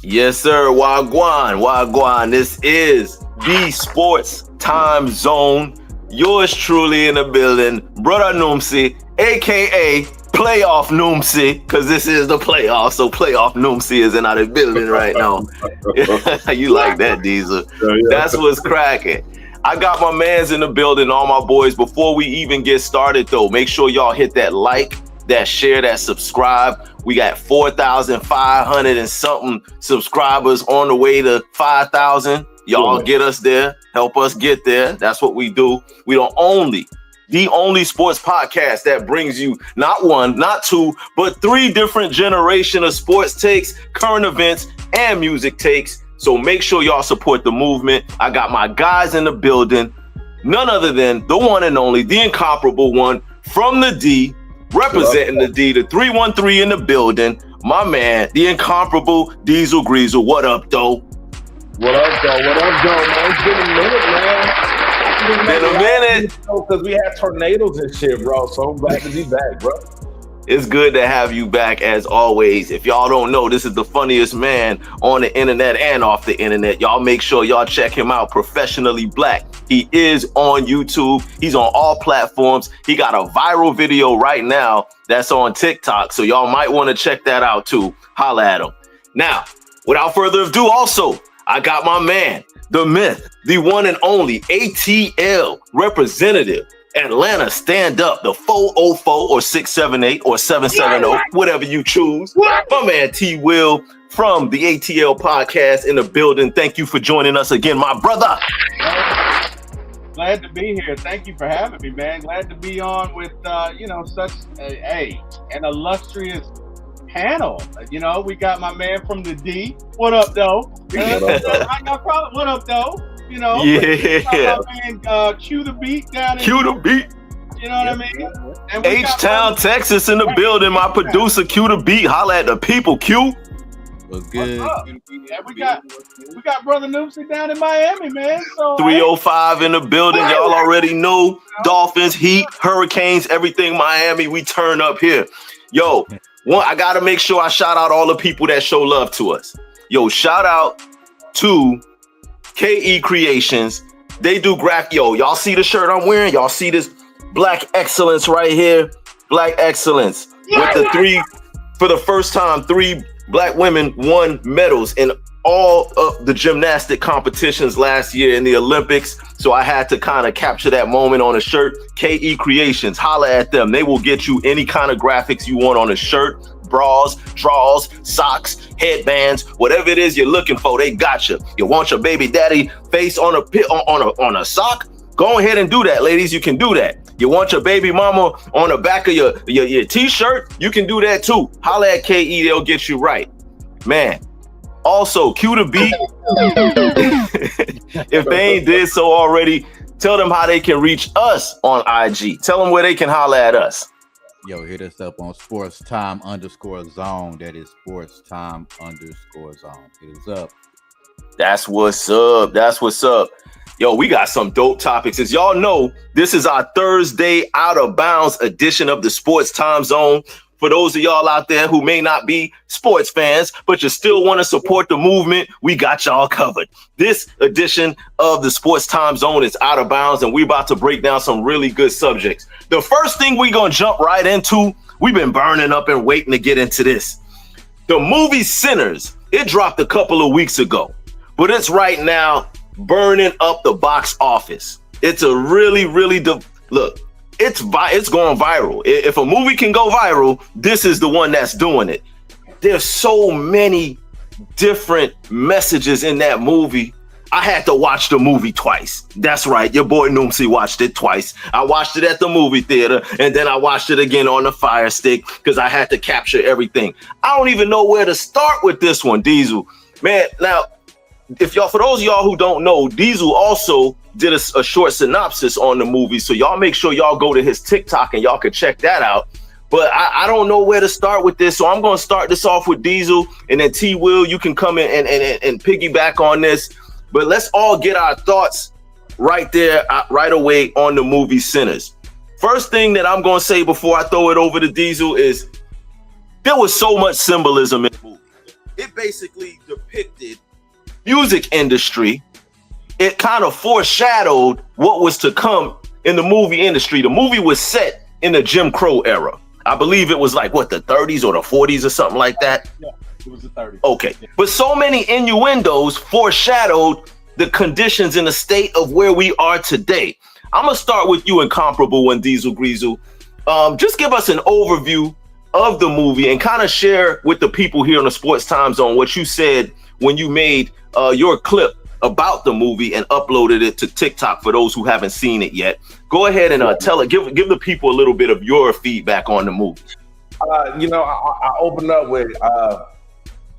Yes, sir. Wagwan, Wagwan. This is the Sports Time Zone. Yours truly in the building, Brother Noomsi, aka Playoff Noomsi, because this is the playoff. So Playoff Noomsi is in our building right now. You like that, Diesel? That's what's cracking. I got my mans in the building, all my boys. Before we even get started, though, make sure y'all hit that like, that share, that subscribe. We got 4,500 and something subscribers on the way to 5,000. Y'all get us there. Help us get there. That's what we do. We the only sports podcast that brings you not one, not two, but three different generation of sports takes, current events, and music takes. So make sure y'all support the movement. I got my guys in the building. None other than the one and only, the incomparable one from the D, representing the D, the 313 in the building. My man, the incomparable Diesel Greasel. What up, though? What up, man? It's been a minute, man. Been a minute. Because we had tornadoes and shit, bro. So I'm glad to be back, bro. It's good to have you back as always. If y'all don't know, this is the funniest man on the internet and off the internet. Y'all make sure y'all check him out. Professionally Black. He is on YouTube. He's on all platforms. He got a viral video right now that's on TikTok. So y'all might want to check that out too. Holla at him. Now, without further ado, also, I got my man, the myth, the one and only ATL representative. Atlanta stand up, the 404 or 678 or 770, whatever you choose. My man T Will from the ATL podcast in the building. Thank you for joining us again, my brother. Glad to be here. Thank you for having me, man. Glad to be on with such an illustrious panel. We got my man from the D. What up, though? What up, though? My man, Q the Beat down in Q the Beat. You know what I mean? And H-Town, Texas in the building. My producer, Q the Beat. Holla at the people, Q. What's good? And we got Brother Noopsy down in Miami, man. So 305 in the building. Y'all already know. Dolphins, Heat, Hurricanes, everything Miami. We turn up here. Yo, I got to make sure I shout out all the people that show love to us. Yo, shout out to KE Creations. They do graphic. Yo, y'all see the shirt I'm wearing? Y'all see this Black Excellence right here? Black Excellence. With the three, for the first time, 3 Black women won medals in all of the gymnastic competitions last year in the Olympics. So I had to kind of capture that moment on a shirt. KE Creations, holla at them. They will get you any kind of graphics you want on a shirt, bras, drawers, socks, headbands, whatever it is you're looking for, they got you. You want your baby daddy face on a sock? Go ahead and do that, ladies. You can do that. You want your baby mama on the back of your t-shirt? You can do that too. Holla at KE, they'll get you right. Man. Also, Q the Beat. If they ain't did so already, tell them how they can reach us on IG. Tell them where they can holla at us. Yo, hit us up on sportstime_zone. That is sportstime_zone. Hit us up. That's what's up. That's what's up. Yo, we got some dope topics. As y'all know, this is our Thursday out of bounds edition of the Sports Time Zone. For those of y'all out there who may not be sports fans, but you still want to support the movement, we got y'all covered. This edition of the Sports Time Zone is out of bounds, and we about to break down some really good subjects. The first thing we gonna jump right into, we've been burning up and waiting to get into this. The movie Sinners, it dropped a couple of weeks ago, but it's right now burning up the box office. It's a really look. It's going viral. If a movie can go viral, this is the one that's doing it. There's so many different messages in that movie. I had to watch the movie twice. That's right. Your boy Noomsy watched it twice. I watched it at the movie theater, and then I watched it again on the Fire Stick because I had to capture everything. I don't even know where to start with this one, Diesel. Man, now, for those of y'all who don't know, Diesel also did a short synopsis on the movie, so y'all make sure y'all go to his TikTok and y'all can check that out. But I don't know where to start with this, so I'm going to start this off with Diesel, and then T Will, you can come in and piggyback on this. But let's all get our thoughts right there, right away on the movie Sinners. First thing that I'm going to say before I throw it over to Diesel is there was so much symbolism in the movie. it basically depicted music industry. It kind of foreshadowed what was to come in the movie industry. The movie was set in the Jim Crow era. I believe it was like what, the 30s or the 40s or something like that. Yeah, it was the 30s. Okay, but so many innuendos foreshadowed the conditions in the state of where we are today. I'm gonna start with you, Incomparable One, Diesel Greasel. Just give us an overview of the movie and kind of share with the people here on the Sports Time Zone what you said when you made your clip about the movie and uploaded it to TikTok for those who haven't seen it yet. Go ahead and give the people a little bit of your feedback on the movie. I opened up with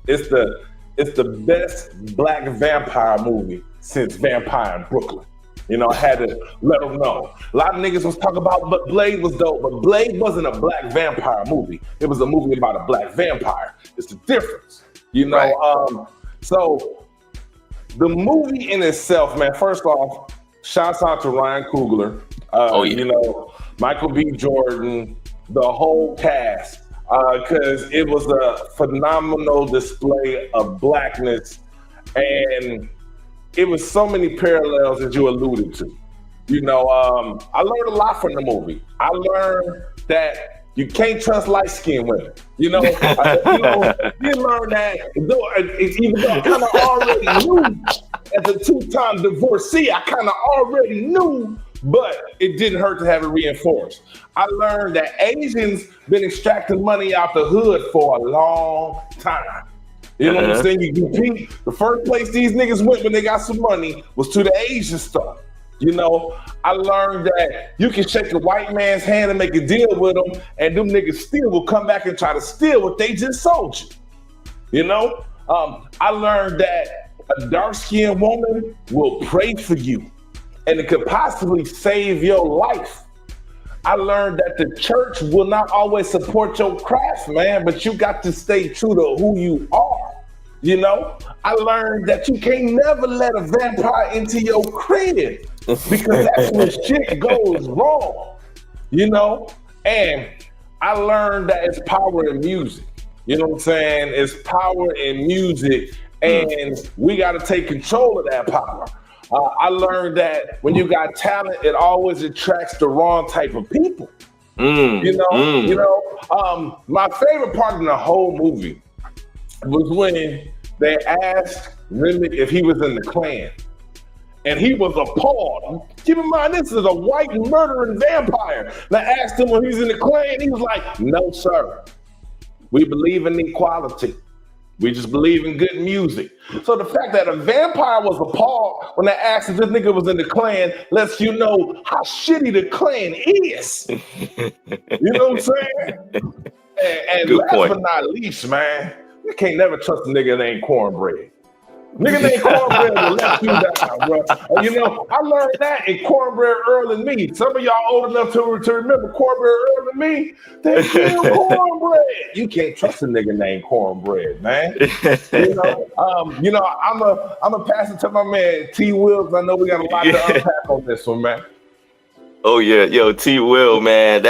it's the best black vampire movie since Vampire in Brooklyn. I had to let them know. A lot of niggas was talking about, but Blade was dope, but Blade wasn't a black vampire movie. It was a movie about a black vampire. It's the difference, Right. So the movie in itself, man, first off, shouts out to Ryan Coogler. Michael B. Jordan, the whole cast, because it was a phenomenal display of blackness, and it was so many parallels that you alluded to. I learned a lot from the movie. I learned that you can't trust light-skinned women. You learn that, even though I kind of already knew as a two-time divorcee, I kind of already knew, but it didn't hurt to have it reinforced. I learned that Asians been extracting money out the hood for a long time. You know what I'm saying? The first place these niggas went when they got some money was to the Asian stuff. I learned that you can shake a white man's hand and make a deal with them, and them niggas still will come back and try to steal what they just sold you. I learned that a dark-skinned woman will pray for you, and it could possibly save your life. I learned that the church will not always support your craft, man, but you got to stay true to who you are. I learned that you can't never let a vampire into your crib because that's when shit goes wrong, And I learned that it's power in music. You know what I'm saying? It's power in music, and we got to take control of that power. I learned that when you got talent, it always attracts the wrong type of people. My favorite part of the whole movie was when they asked Remick if he was in the Klan, and he was appalled. Keep in mind, this is a white murdering vampire. They asked him when he's in the Klan, he was like, "No, sir. We believe in equality. We just believe in good music." So the fact that a vampire was appalled when they asked if this nigga was in the Klan lets you know how shitty the Klan is. You know what I'm saying? And last but not least, man, you can't never trust a nigga that ain't cornbread. Nigga that ain't cornbread will let you down, bro. I learned that in Cornbread Earl and Me. Some of y'all old enough to remember Cornbread Earl and Me. They kill cornbread. You can't trust a nigga named Cornbread, man. I'm a pass it to my man T. Wills. I know we got a lot to unpack on this one, man. Oh yeah, yo, T. Will, man,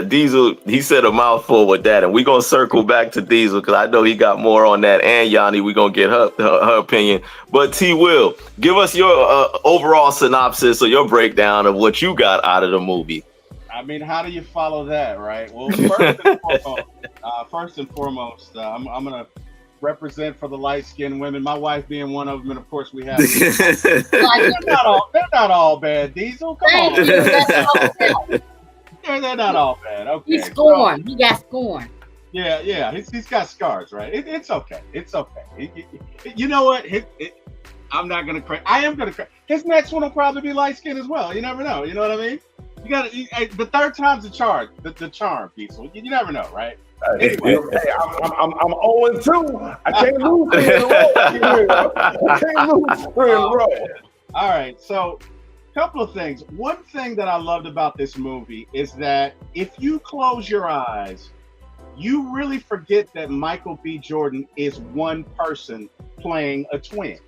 Diesel, he said a mouthful with that, and we're gonna circle back to Diesel because I know he got more on that, and Yanni, we're gonna get her opinion. But T. Will, give us your overall synopsis or your breakdown of what you got out of the movie. I mean, how do you follow that, right? Well, first and foremost, I'm gonna represent for the light-skinned women, my wife being one of them, and of course we have they're not all bad, Diesel. Come on. They're not all bad. Okay. He's scorned. He got scorned. Yeah. He's got scars, right? It's okay. It's okay. You know what? I'm not gonna cry. I am gonna cry. His next one will probably be light-skinned as well. You never know. You know what I mean? You got the third time's the charm. The charm, Diesel. You never know, right? Hey, I'm 0-2. I can't lose 3 in a row. I can't lose 3 in a row. All right, so a couple of things. One thing that I loved about this movie is that if you close your eyes, you really forget that Michael B. Jordan is one person playing a twin.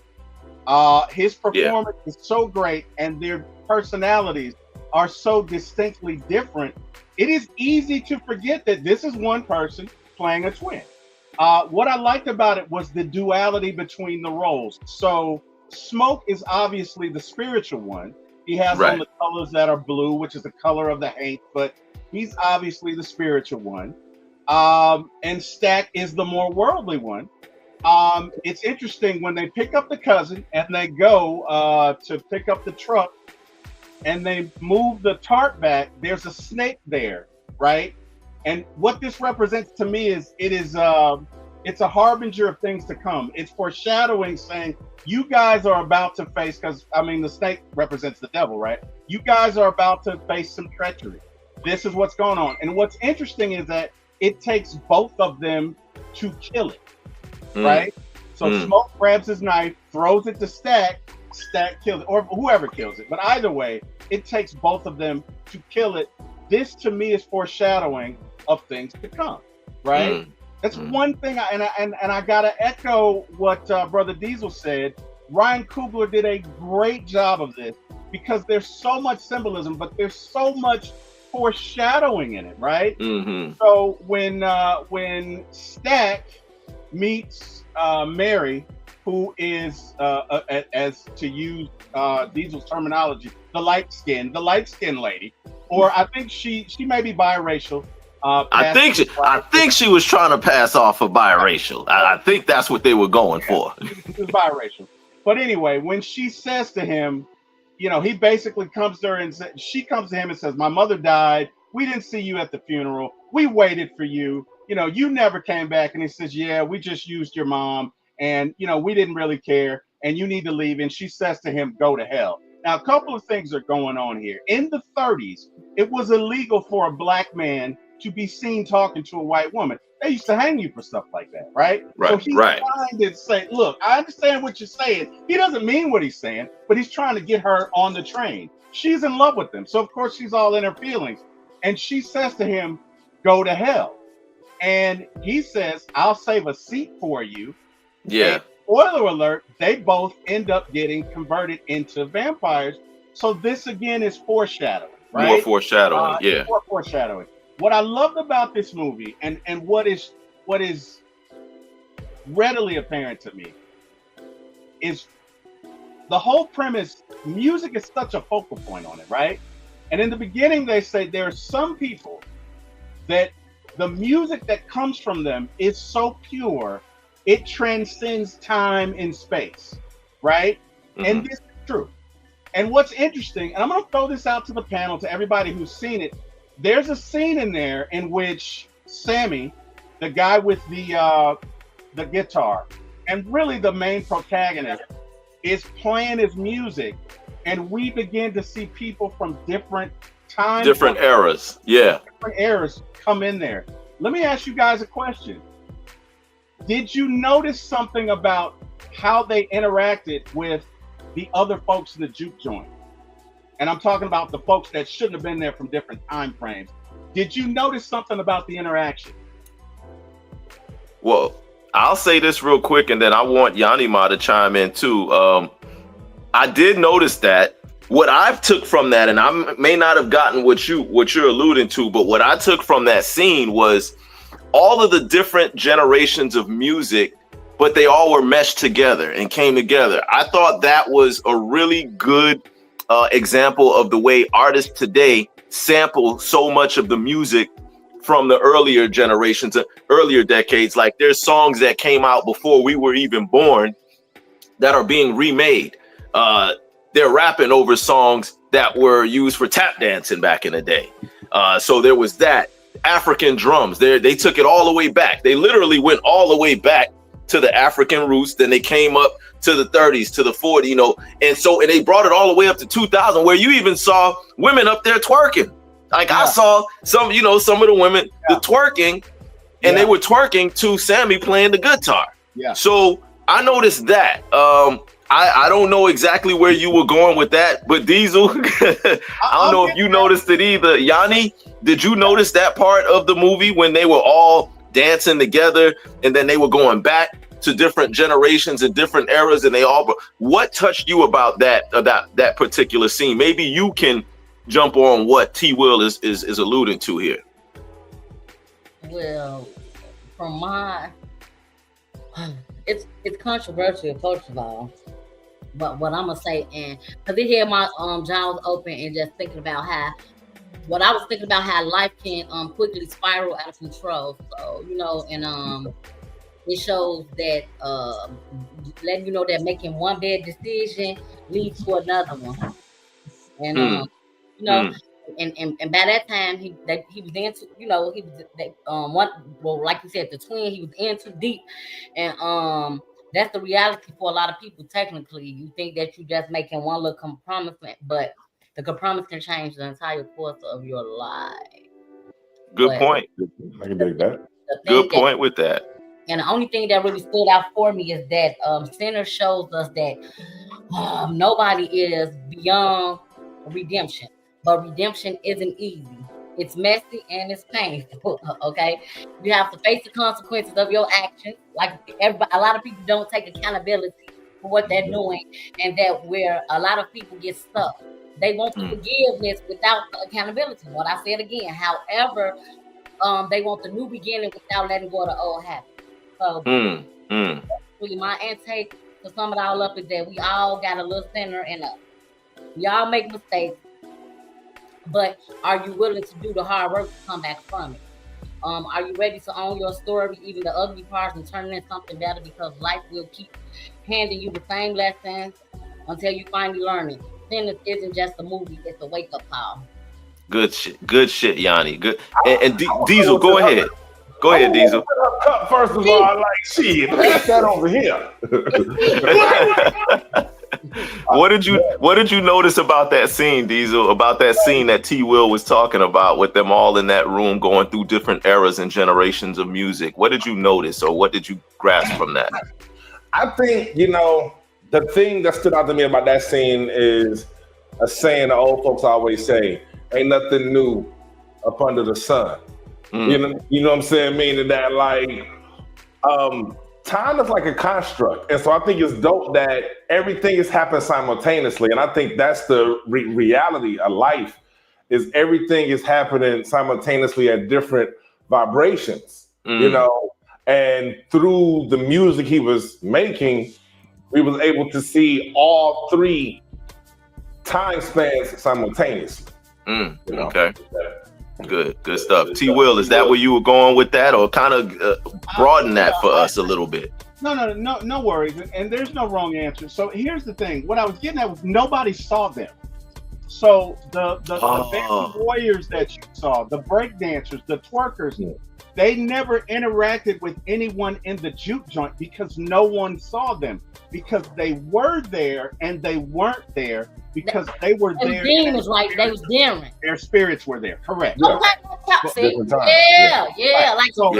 His performance is so great, and their personalities are so distinctly different. It is easy to forget that this is one person playing a twin. What I liked about it was the duality between the roles. So Smoke is obviously the spiritual one. He has Right. on the colors that are blue, which is the color of the hate, but he's obviously the spiritual one. And Stack is the more worldly one. It's interesting when they pick up the cousin and they go to pick up the truck and they move the tarp back, there's a snake there, right? And what this represents to me is it's a harbinger of things to come. It's foreshadowing, saying you guys are about to face, because I mean the snake represents the devil, right? You guys are about to face some treachery. This is what's going on. And what's interesting is that it takes both of them to kill it, right? So Smoke grabs his knife, throws it to Stack kills it, or whoever kills it. But either way, it takes both of them to kill it. This to me is foreshadowing of things to come, right? That's one thing, I gotta echo what Brother Diesel said. Ryan Coogler did a great job of this because there's so much symbolism, but there's so much foreshadowing in it, right? So when Stack meets Mary, who is as to use Diesel's terminology, the light skin lady, or I think she may be biracial. I think she was trying to pass off for biracial. I think that's what they were going for. She was biracial. But anyway, when she says to him, he basically comes to her and she comes to him and says, "My mother died. We didn't see you at the funeral. We waited for you. You never came back." And he says, "Yeah, we just used your mom, and we didn't really care, and you need to leave." And she says to him, "Go to hell." Now, a couple of things are going on here. In the 30s, it was illegal for a black man to be seen talking to a white woman. They used to hang you for stuff like that, right? So he's trying to say, look, I understand what you're saying. He doesn't mean what he's saying, but he's trying to get her on the train. She's in love with him. So, of course, she's all in her feelings. And she says to him, "Go to hell." And he says, "I'll save a seat for you." Yeah. And spoiler alert, they both end up getting converted into vampires. So this, again, is foreshadowing, right? More foreshadowing, yeah. More foreshadowing. What I loved about this movie, and what is readily apparent to me, is the whole premise. Music is such a focal point on it, right? And in the beginning, they say there are some people that the music that comes from them is so pure, it transcends time and space, right? And this is true. And what's interesting, and I'm going to throw this out to the panel, to everybody who's seen it, there's a scene in there in which Sammy, the guy with the guitar, and really the main protagonist, is playing his music, and we begin to see people from different times, different eras, different eras come in there. Let me ask you guys a question. Did you notice something about how they interacted with the other folks in the juke joint? And I'm talking about the folks that shouldn't have been there from different time frames. Did you notice something about the interaction? Well, I'll say this real quick, and then I want Yanima to chime in too. I did notice that. What I took from that, and I may not have gotten what you're alluding to, but what I took from that scene was all of the different generations of music, but they all were meshed together and came together. I thought that was a really good example of the way artists today sample so much of the music from the earlier generations, earlier decades. Like there's songs that came out before we were even born that are being remade. They're rapping over songs that were used for tap dancing back in the day. So there was that. African drums, they took it all the way back. They literally went all the way back to the African roots. Then they came up to the 30s, to the 40s, and they brought it all the way up to 2000, where you even saw women up there twerking. Like I saw some of the women the twerking, and they were twerking to Sammy playing the guitar. Yeah. So I noticed that. I don't know exactly where you were going with that, but Diesel, I don't know if you noticed it either. Yanni, did you notice that part of the movie when they were all dancing together and then they were going back to different generations and different eras, and what touched you about that particular scene? Maybe you can jump on what T. Will is alluding to here. Well, from my it's controversial, first of all. But what I'm gonna say, and because it had my jaws open and just thinking about how what I was thinking about how life can quickly spiral out of control. So and it shows that letting you know that making one bad decision leads to another one. And and by that time he was into he was like you said, the twin, he was in too deep. And that's the reality for a lot of people. Technically, you think that you just making one little compromise, but the compromise can change the entire course of your life. Good point. I can dig that. Good point with that. And the only thing that really stood out for me is that Sinner shows us that nobody is beyond redemption, but redemption isn't easy. It's messy and it's painful. Okay, you have to face the consequences of your actions. Like a lot of people don't take accountability for what they're doing, and that where a lot of people get stuck. They want the forgiveness without accountability. What I said again. However, they want the new beginning without letting go of the old habits. So, really my intake to sum it all up is that we all got a little sinner in us. We all make mistakes, but are you willing to do the hard work to come back from it? Are you ready to own your story, even the ugly parts, and turn it into something better? Because life will keep handing you the same lessons until you finally learn it. Sin isn't just a movie; it's a wake-up call. Good shit, Yanni. Good. And Diesel, go ahead. Go ahead, Diesel. First of all, I like shit. Put that over here. What did you notice about that scene, Diesel? About that scene that T. Will was talking about, with them all in that room going through different eras and generations of music? What did you notice, or what did you grasp from that? I think the thing that stood out to me about that scene is a saying the old folks always say: "Ain't nothing new up under the sun." You know what I'm saying? Meaning that time is like a construct, and so I think it's dope that everything is happening simultaneously. And I think that's the reality of life: is everything is happening simultaneously at different vibrations. And through the music he was making, we was able to see all three time spans simultaneously. Okay. Good stuff. T. Will, is that where you were going with that, or kind of broaden that for us a little bit? No worries. And there's no wrong answer. So here's the thing. What I was getting at was nobody saw them. So the band warriors that you saw, the break dancers, the twerkers, they never interacted with anyone in the juke joint because no one saw them, because they were there and they weren't there because they were there. Dean was right. They was daring. Their spirits were there. Correct. Yeah, like some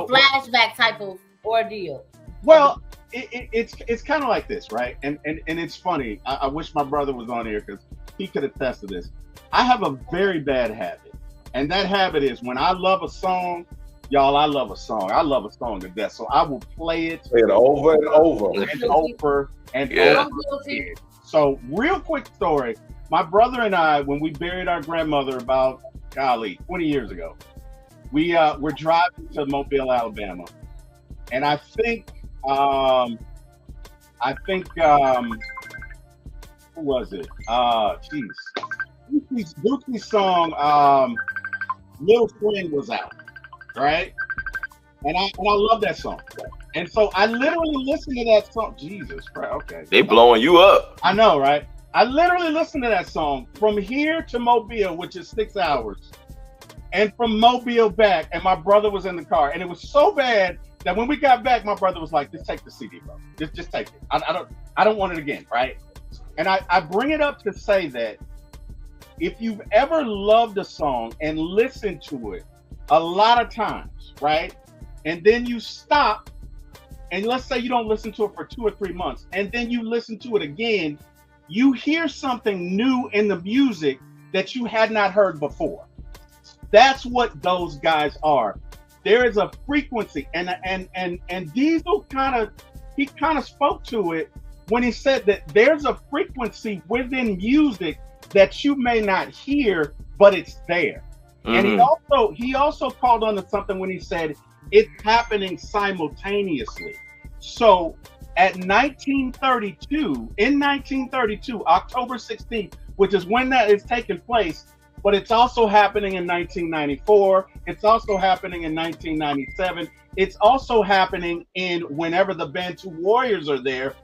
flashback type of ordeal. Well, it's kind of like this, right? And it's funny. I wish my brother was on here because he could attest to this. I have a very bad habit, and that habit is when I love a song, y'all. I love a song. I love a song to death, so I will play it over and over and over and over again. So, real quick story. My brother and I, when we buried our grandmother about 20 years ago, we're driving to Mobile, Alabama, and I think who was it? Dookie's song Little Friend was out, right? And I love that song. And so I literally listened to that song. Jesus Christ, okay. They blowing you up. I know, right? I literally listened to that song from here to Mobile, which is 6 hours, and from Mobile back, and my brother was in the car. And it was so bad that when we got back, my brother was like, just take the CD, bro. Just take it. I don't want it again, right? And I bring it up to say that if you've ever loved a song and listened to it a lot of times, right? And then you stop, and let's say you don't listen to it for 2 or 3 months, and then you listen to it again, you hear something new in the music that you had not heard before. That's what those guys are. There is a frequency, and Diesel kind of spoke to it when he said that there's a frequency within music that you may not hear, but it's there. And he also called on to something when he said it's happening simultaneously. So in 1932, October 16th, which is when that is taking place, but it's also happening in 1994. It's also happening in 1997. It's also happening in whenever the Bantu Warriors are there,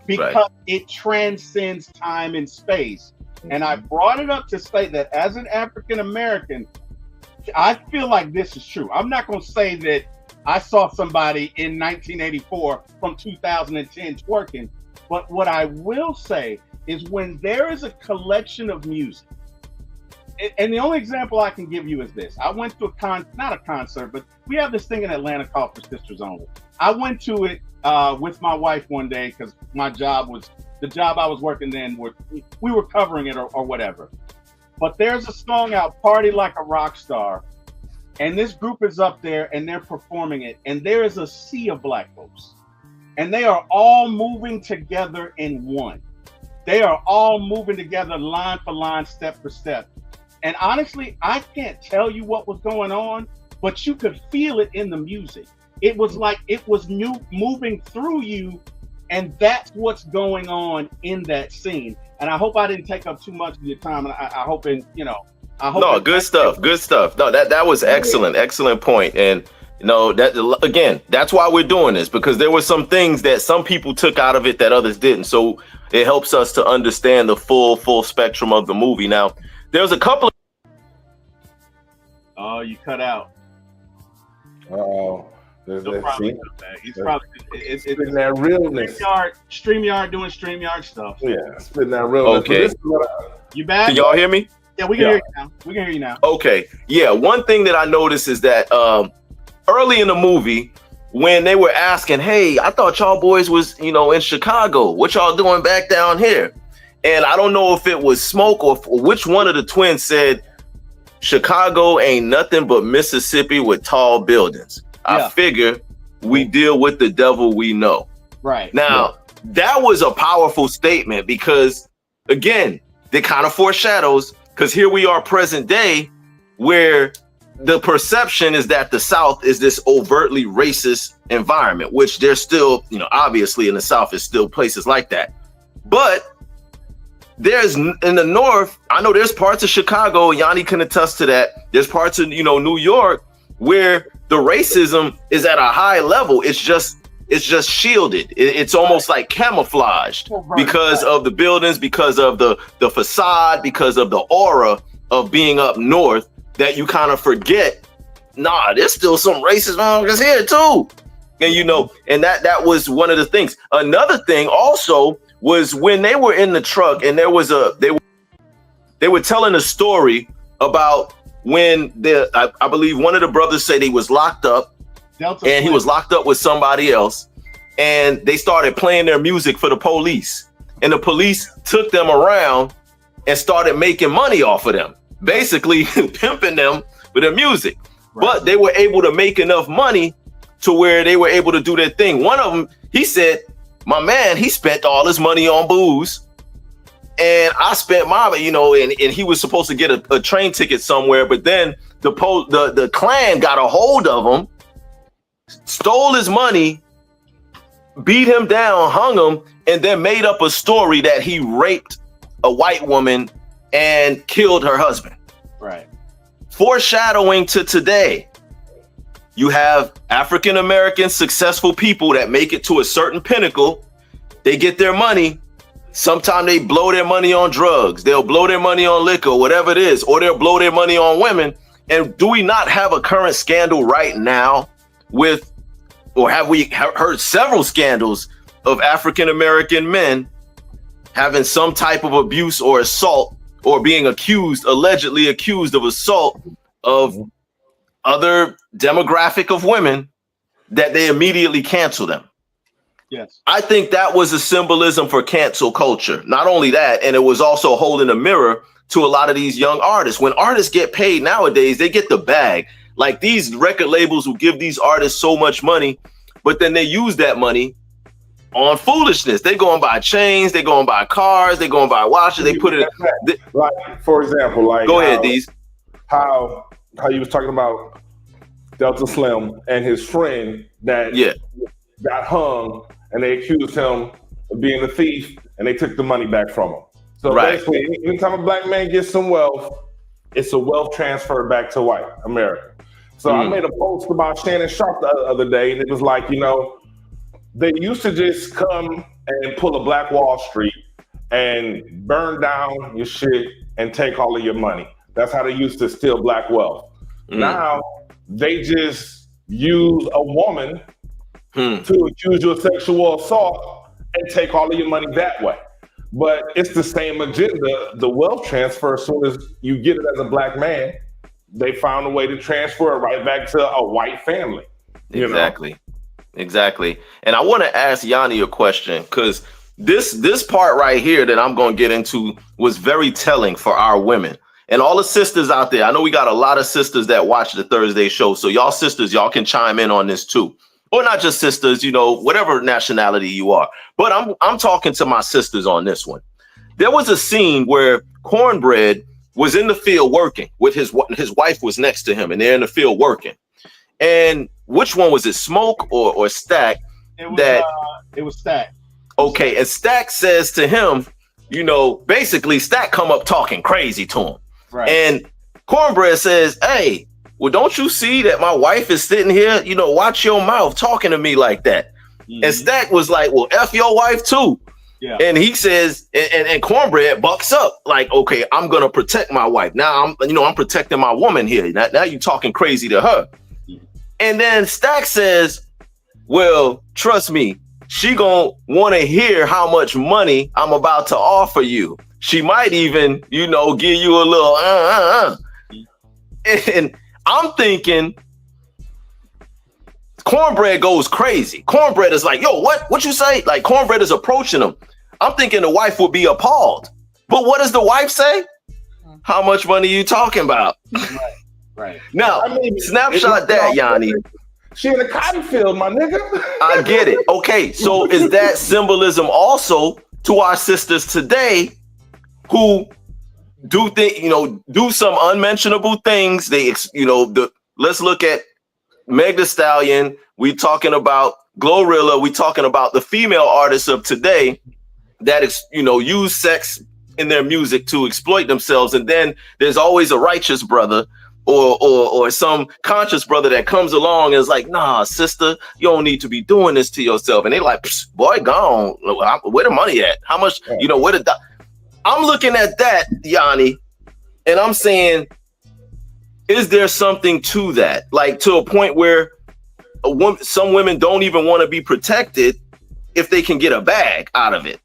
because it transcends time and space. And I brought it up to say that as an African American, I feel like this is true. I'm not going to say that I saw somebody in 1984 from 2010 twerking, but what I will say is when there is a collection of music, and the only example I can give you is this. I went to not a concert, but we have this thing in Atlanta called For Sisters Only. I went to it with my wife one day because the job I was working then, we were covering it or whatever. But there's a song out, Party Like a Rock Star, and this group is up there and they're performing it, and there is a sea of black folks. And they are all moving together in one. They are all moving together line for line, step for step. And honestly, I can't tell you what was going on, but you could feel it in the music. It was like it was moving through you, and that's what's going on in that scene. And I hope I didn't take up too much of your time. And I hope, good stuff. No, that was excellent point. And that again, that's why we're doing this, because there were some things that some people took out of it that others didn't. So it helps us to understand the full spectrum of the movie. Now, there's a couple of... Oh, you cut out. Oh, no problem. He's probably it's spitting that realness. StreamYard doing StreamYard stuff. Yeah, spitting that realness. Okay. You back? Can y'all hear me? Yeah, we can hear you now. We can hear you now. Okay. Yeah, one thing that I noticed is that early in the movie, when they were asking, hey, I thought y'all boys was, in Chicago. What y'all doing back down here? And I don't know if it was Smoke or which one of the twins said, Chicago ain't nothing but Mississippi with tall buildings. Yeah. I figure we deal with the devil we know. Right. Now, that was a powerful statement because, again, it kind of foreshadows, because here we are present day where the perception is that the South is this overtly racist environment, which there's still, obviously in the South is still places like that. But there's in the North, I know there's parts of Chicago, Yanni can attest to that. There's parts of, New York where the racism is at a high level. It's just shielded. It's almost like camouflaged because of the buildings, because of the facade, because of the aura of being up north, that you kind of forget, there's still some racism here too. And and that was one of the things. Another thing also was when they were in the truck and they were telling a story about when I believe one of the brothers said he was locked up he was locked up with somebody else, and they started playing their music for the police, and the police took them around and started making money off of them, basically pimping them with their music. Right. But they were able to make enough money to where they were able to do their thing. One of them, he said, my man, he spent all his money on booze, and I spent mine, and he was supposed to get a train ticket somewhere, but then the Klan got a hold of him, stole his money, beat him down, hung him, and then made up a story that he raped a white woman and killed her husband. Right. Foreshadowing to today. You have African American successful people that make it to a certain pinnacle. They get their money. Sometimes they blow their money on drugs. They'll blow their money on liquor, whatever it is, or they'll blow their money on women. And do we not have a current scandal right now have we heard several scandals of African American men having some type of abuse or assault, or being allegedly accused of assault of other demographic of women, that they immediately cancel them? Yes. I think that was a symbolism for cancel culture. Not only that, and it was also holding a mirror to a lot of these young artists. When artists get paid nowadays, they get the bag. Like, these record labels will give these artists so much money, but then they use that money on foolishness. They go and buy chains, they go and buy cars, they go and buy watches, they put it like, for example, like, go ahead, Deez. How you was talking about Delta Slim, and his friend that got hung, and they accused him of being a thief, and they took the money back from him. So basically, anytime a black man gets some wealth, it's a wealth transfer back to white America. So I made a post about Shannon Sharp the other day, and it was like, you know, they used to just come and pull a Black Wall Street and burn down your shit and take all of your money. That's how they used to steal black wealth. Now they just use a woman to accuse you of sexual assault and take all of your money that way. But it's the same agenda, the wealth transfer. As soon as you get it as a black man, they found a way to transfer it right back to a white family. Exactly. And I want to ask Yanni a question, because this part right here that I'm going to get into was very telling for our women and all the sisters out there. I know we got a lot of sisters that watch the Thursday show. So y'all sisters, y'all can chime in on this too. Or not just sisters, you know, whatever nationality you are. But I'm talking to my sisters on this one. There was a scene where Cornbread was in the field working with his wife was next to him, and they're in the field working. And which one was it, Smoke or Stack? It was Stack. Okay, and Stack says to him, you know, basically Stack come up talking crazy to him. Right. And Cornbread says, hey, well, don't you see that my wife is sitting here? You know, watch your mouth talking to me like that. And Stack was like, well, F your wife too. Yeah. And he says, and Cornbread bucks up like, okay, I'm going to protect my wife. Now I'm protecting my woman here. Now you talking crazy to her. And then Stack says, well, trust me, she gonna want to hear how much money I'm about to offer you. She might even, you know, give you a little And I'm thinking Cornbread goes crazy. Cornbread is like, yo, what you say? Like Cornbread is approaching him. I'm thinking the wife would be appalled. But what does the wife say? How much money you talking about? Right. Now, snapshot that, Yanni. She in the cotton field, my nigga. I get it. Okay, so is that symbolism also to our sisters today who do some unmentionable things? Let's look at Meg Thee Stallion. We talking about Glorilla. We talking about the female artists of today that use sex in their music to exploit themselves. And then there's always a righteous brother or some conscious brother that comes along and is like, nah, sister, you don't need to be doing this to yourself. And they like, boy, gone. Where the money at? How much, I'm looking at that, Yanni, and I'm saying, is there something to that? Like to a point where some women don't even want to be protected if they can get a bag out of it.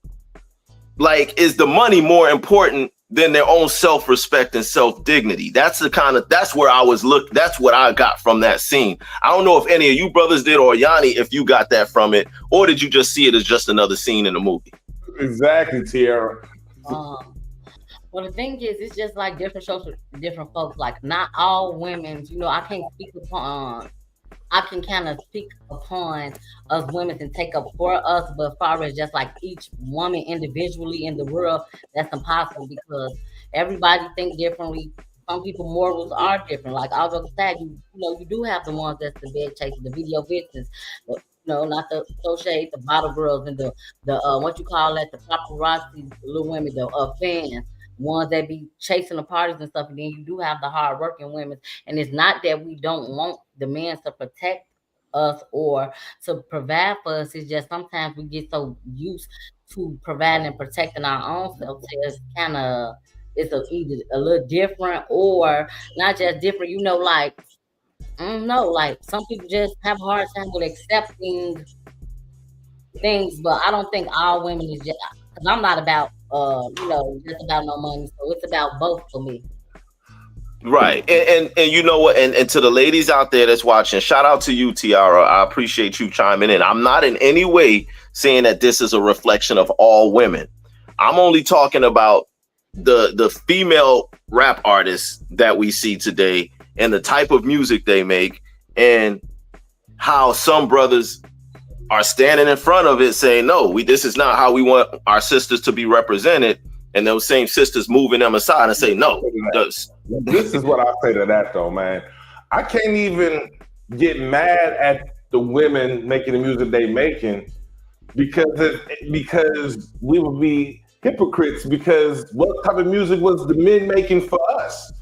Like, is the money more important than their own self-respect and self-dignity? That's where I was that's what I got from that scene. I don't know if any of you brothers did, or Yanni, if you got that from it, or did you just see it as just another scene in the movie? Exactly, Tierra. Well, the thing is, it's just like different shows for different folks. Like, not all women, I can't speak upon. I can kind of speak upon us women and take up for us, but as far as just like each woman individually in the world, that's impossible because everybody thinks differently. Some people morals are different. Like I was going to say, you do have the ones that's the bed chasers, the video victims, not the shade, the bottle girls and the what you call that, the paparazzi little women, the fans. Ones that be chasing the parties and stuff, and then you do have the hardworking women. And it's not that we don't want the men to protect us or to provide for us. It's just sometimes we get so used to providing and protecting our own selves. It's kind of either a little different or not just different. Like some people just have a hard time with accepting things, but I don't think all women is just because I'm not about. Just about no money. So it's about both for me. Right. And you know what? And to the ladies out there that's watching, shout out to you, Tiara. I appreciate you chiming in. I'm not in any way saying that this is a reflection of all women. I'm only talking about the female rap artists that we see today and the type of music they make and how some brothers are standing in front of it saying, no, this is not how we want our sisters to be represented. And those same sisters moving them aside and say, no. This is what I say to that though, man. I can't even get mad at the women making the music they making because we would be hypocrites because what type of music was the men making for us?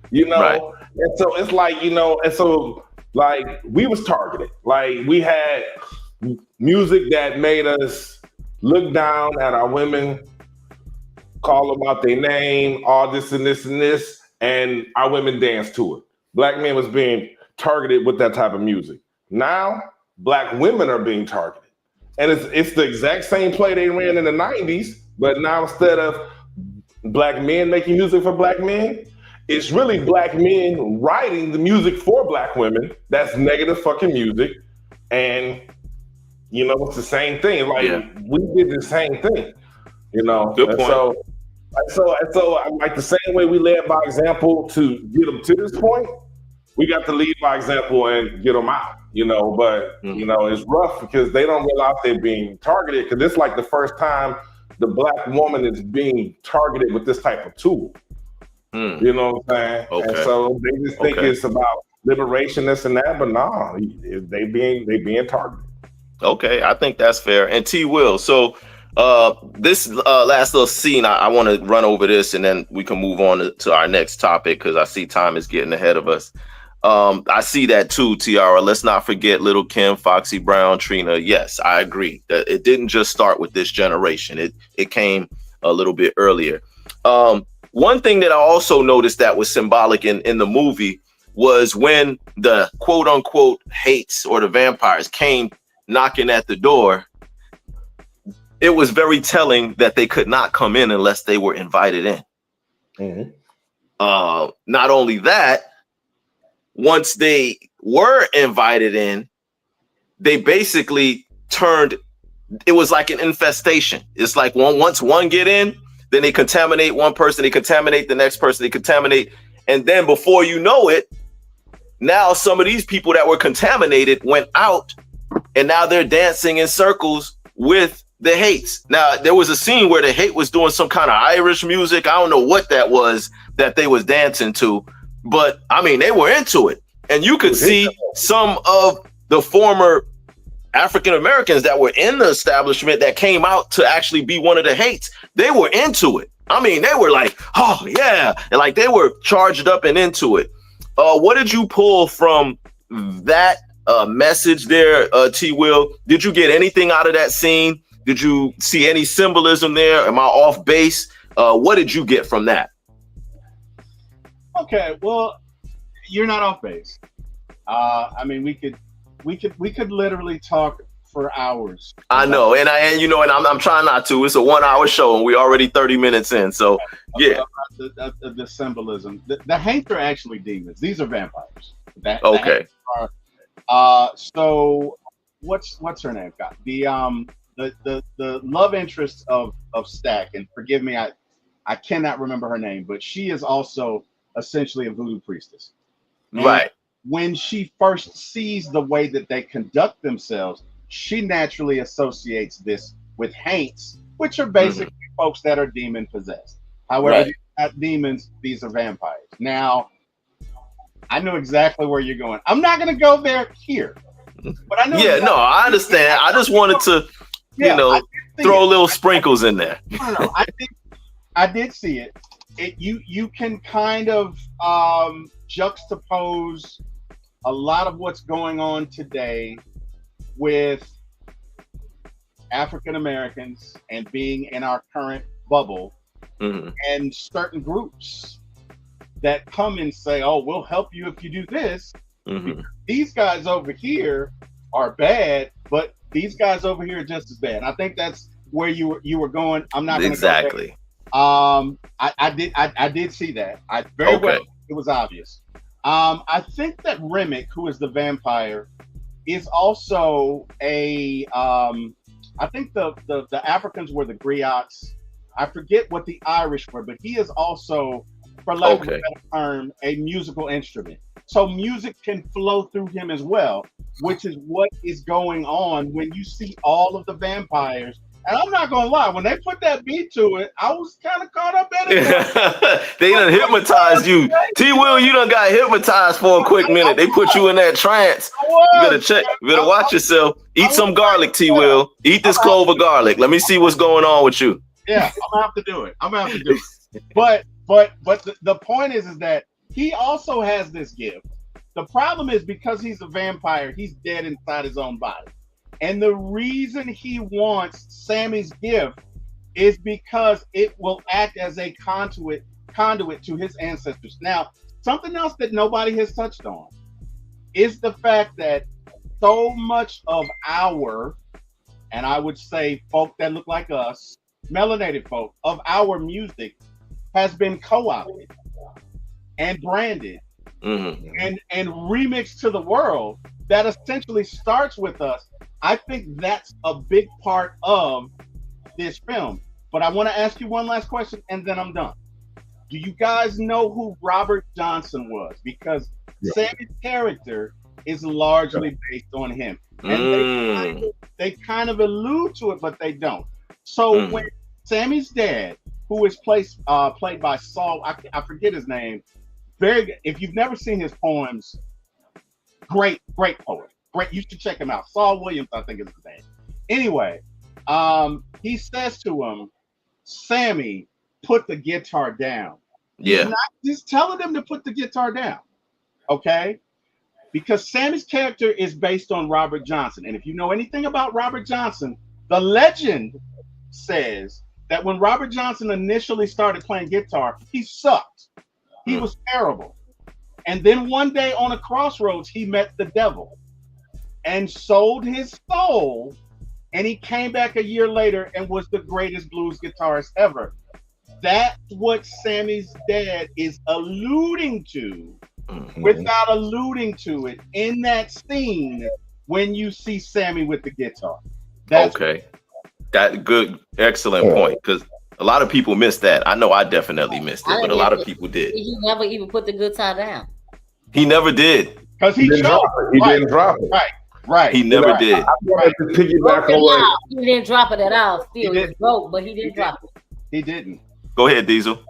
You know? Right. And so it's like, you know, and so like we was targeted. Like we had music that made us look down at our women, call them out their name, all this and this and this, and our women danced to it. Black men was being targeted with that type of music. Now, black women are being targeted. And it's the exact same play they ran in the 90s, but now instead of black men making music for black men, it's really black men writing the music for black women. That's negative fucking music. And, you know, it's the same thing. Like, we did the same thing, you know? Good point. So like the same way we led by example to get them to this point, we got to lead by example and get them out, you know, but, you know, it's rough because they don't realize they're being targeted because it's like the first time the black woman is being targeted with this type of tool. You know what I'm saying? Okay. And so they just think it's about liberation, this and that, but nah, they being targeted. Okay, I think that's fair. And T Will, so this last little scene, I want to run over this and then we can move on to our next topic because I see time is getting ahead of us. I see that too, Tiara. Let's not forget Little Kim, Foxy Brown, Trina. Yes, I agree that it didn't just start with this generation. It came a little bit earlier. One thing that I also noticed that was symbolic in the movie was when the quote unquote hates or the vampires came knocking at the door. It was very telling that they could not come in unless they were invited in. Not only that, once they were invited in, they basically turned, it was like an infestation. It's like once one get in, then they contaminate one person, they contaminate the next person, they contaminate. And then before you know it, now some of these people that were contaminated went out and now they're dancing in circles with the hates. Now, there was a scene where the hate was doing some kind of Irish music. I don't know what that was that they was dancing to, but I mean, they were into it. And you could see some of the former African Americans that were in the establishment that came out to actually be one of the hates. They were into it. I mean, they were like, oh yeah. And like they were charged up and into it. What did you pull from that message there, T Will? Did you get anything out of that scene? Did you see any symbolism there? Am I off base? What did you get from that? Okay, well, you're not off base. I mean, we could literally talk for hours. I know, and I'm trying not to. It's a 1 hour show, and we're already 30 minutes in. So yeah, the symbolism. The hates are actually demons. These are vampires. Okay. So what's her name? God, the love interest of Stack, and forgive me, I cannot remember her name, but she is also essentially a voodoo priestess. And right. When she first sees the way that they conduct themselves, she naturally associates this with haints, which are basically folks that are demon possessed. However, these are not demons, these are vampires. Now, I know exactly where you're going. I'm not going to go there here, but I know. Yeah, no, I understand. I just wanted to, throw little sprinkles in there. No, I did see it. You can kind of juxtapose a lot of what's going on today with African Americans and being in our current bubble, and certain groups that come and say, "Oh, we'll help you if you do this." These guys over here are bad, but these guys over here are just as bad. I think that's where you were going. I'm not going to exactly. I did see that. Well, it was obvious. I think that Remick, who is the vampire, is also a. I think the Africans were the griots. I forget what the Irish were, but he is also, for lack of a better term, a musical instrument. So music can flow through him as well, which is what is going on when you see all of the vampires And I'm not gonna lie, when they put that beat to it, I was kind of caught up in it. They done hypnotized you. T. Will, you done got hypnotized for a quick minute. They put you in that trance. You better check. You better watch yourself. Eat some garlic, T. Will. Eat this clove of garlic. Let me see what's going on with you. Yeah, I'm gonna have to do it. But the point is that he also has this gift. The problem is because he's a vampire, he's dead inside his own body. And the reason he wants Sammy's gift is because it will act as a conduit to his ancestors. Now, something else that nobody has touched on is the fact that so much of our, and I would say folk that look like us, melanated folk, of our music has been co-opted and branded and remixed to the world. That essentially starts with us. I think that's a big part of this film. But I want to ask you one last question and then I'm done. Do you guys know who Robert Johnson was? Because Sammy's character is largely based on him. And they kind of allude to it, but they don't. So when Sammy's dad, who is played by Saul, I forget his name, very good. If you've never seen his poems, great poet. Great, you should check him out. Saul Williams, I think is his name. Anyway, he says to him, Sammy, put the guitar down. Yeah. He's not just telling him to put the guitar down. Okay? Because Sammy's character is based on Robert Johnson. And if you know anything about Robert Johnson, the legend says that when Robert Johnson initially started playing guitar, he sucked. He was terrible. And then one day on a crossroads, he met the devil and sold his soul, and he came back a year later and was the greatest blues guitarist ever. That's what Sammy's dad is alluding to without alluding to it in that scene when you see Sammy with the guitar. That's okay. That good, excellent point, because a lot of people missed that. I know I definitely missed it, but a lot of people did. He never even put the guitar down. He never did. Because he didn't drop it. Right. He never did. I wanted to piggyback on what He didn't drop it at all. Still, he broke, but he didn't drop it. He didn't. Go ahead, Diesel.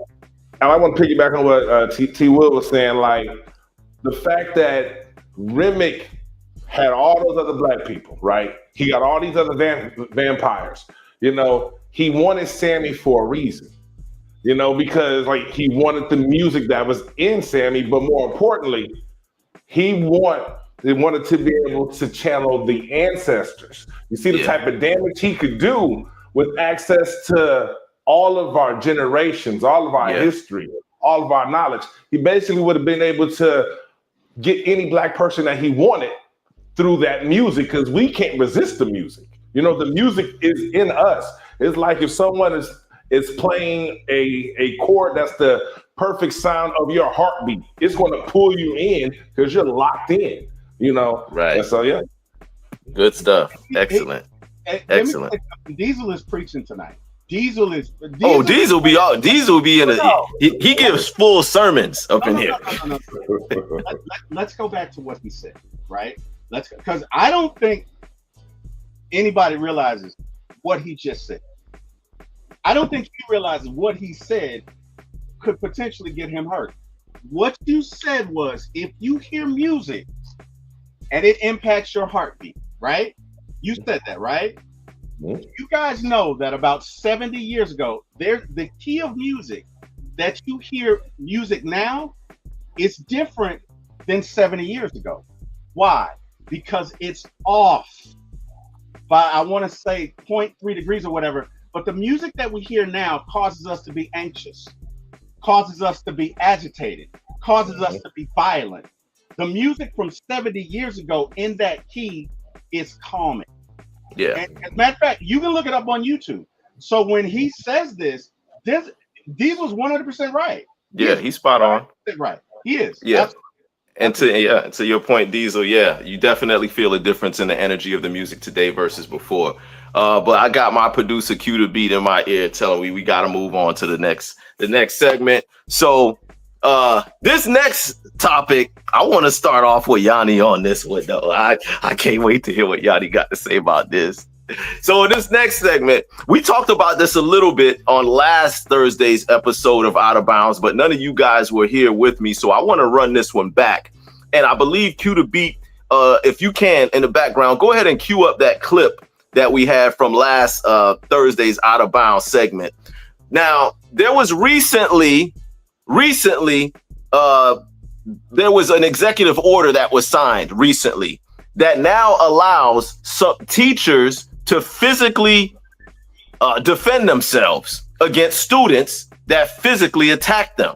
I want to piggyback on what T. Will was saying, like the fact that Remick had all those other black people, right? He got all these other vampires. You know, he wanted Sammy for a reason. You know, because like he wanted the music that was in Sammy, but more importantly, they wanted to be able to channel the ancestors. You see the type of damage he could do with access to all of our generations, all of our history, all of our knowledge. He basically would have been able to get any black person that he wanted through that music, because we can't resist the music. You know, the music is in us. It's like if someone is playing a chord that's the perfect sound of your heartbeat, it's going to pull you in because you're locked in, you know? Right. And so, yeah. Good stuff. Excellent. Excellent. Diesel is preaching tonight. Diesel be in he gives full sermons up in here. Let's go back to what he said, right? Because I don't think anybody realizes what he just said. I don't think he realizes what he said could potentially get him hurt. What you said was, if you hear music and it impacts your heartbeat, right? You said that, right? You guys know that about 70 years ago, the key of music that you hear music now is different than 70 years ago. Why? Because it's off by, I want to say 0.3 degrees or whatever. But the music that we hear now causes us to be anxious, causes us to be agitated, causes us to be violent. The music from 70 years ago in that key is calming. Yeah. And as a matter of fact, you can look it up on YouTube. So when he says this was 100% right. Yeah, he's spot on. Right. He is. Yeah. Absolutely. And to your point, Diesel, you definitely feel a difference in the energy of the music today versus before. But I got my producer Q to beat in my ear telling me we got to move on to the next segment. So this next topic, I want to start off with Yanni on this one though. I can't wait to hear what Yanni got to say about this. So in this next segment, we talked about this a little bit on last Thursday's episode of Out of Bounds, but none of you guys were here with me. So I want to run this one back. And I believe Cue the Beat, if you can, in the background, go ahead and cue up that clip that we had from last Thursday's Out of Bounds segment. Now, there was recently, there was an executive order that was signed recently that now allows some teachers to physically defend themselves against students that physically attack them.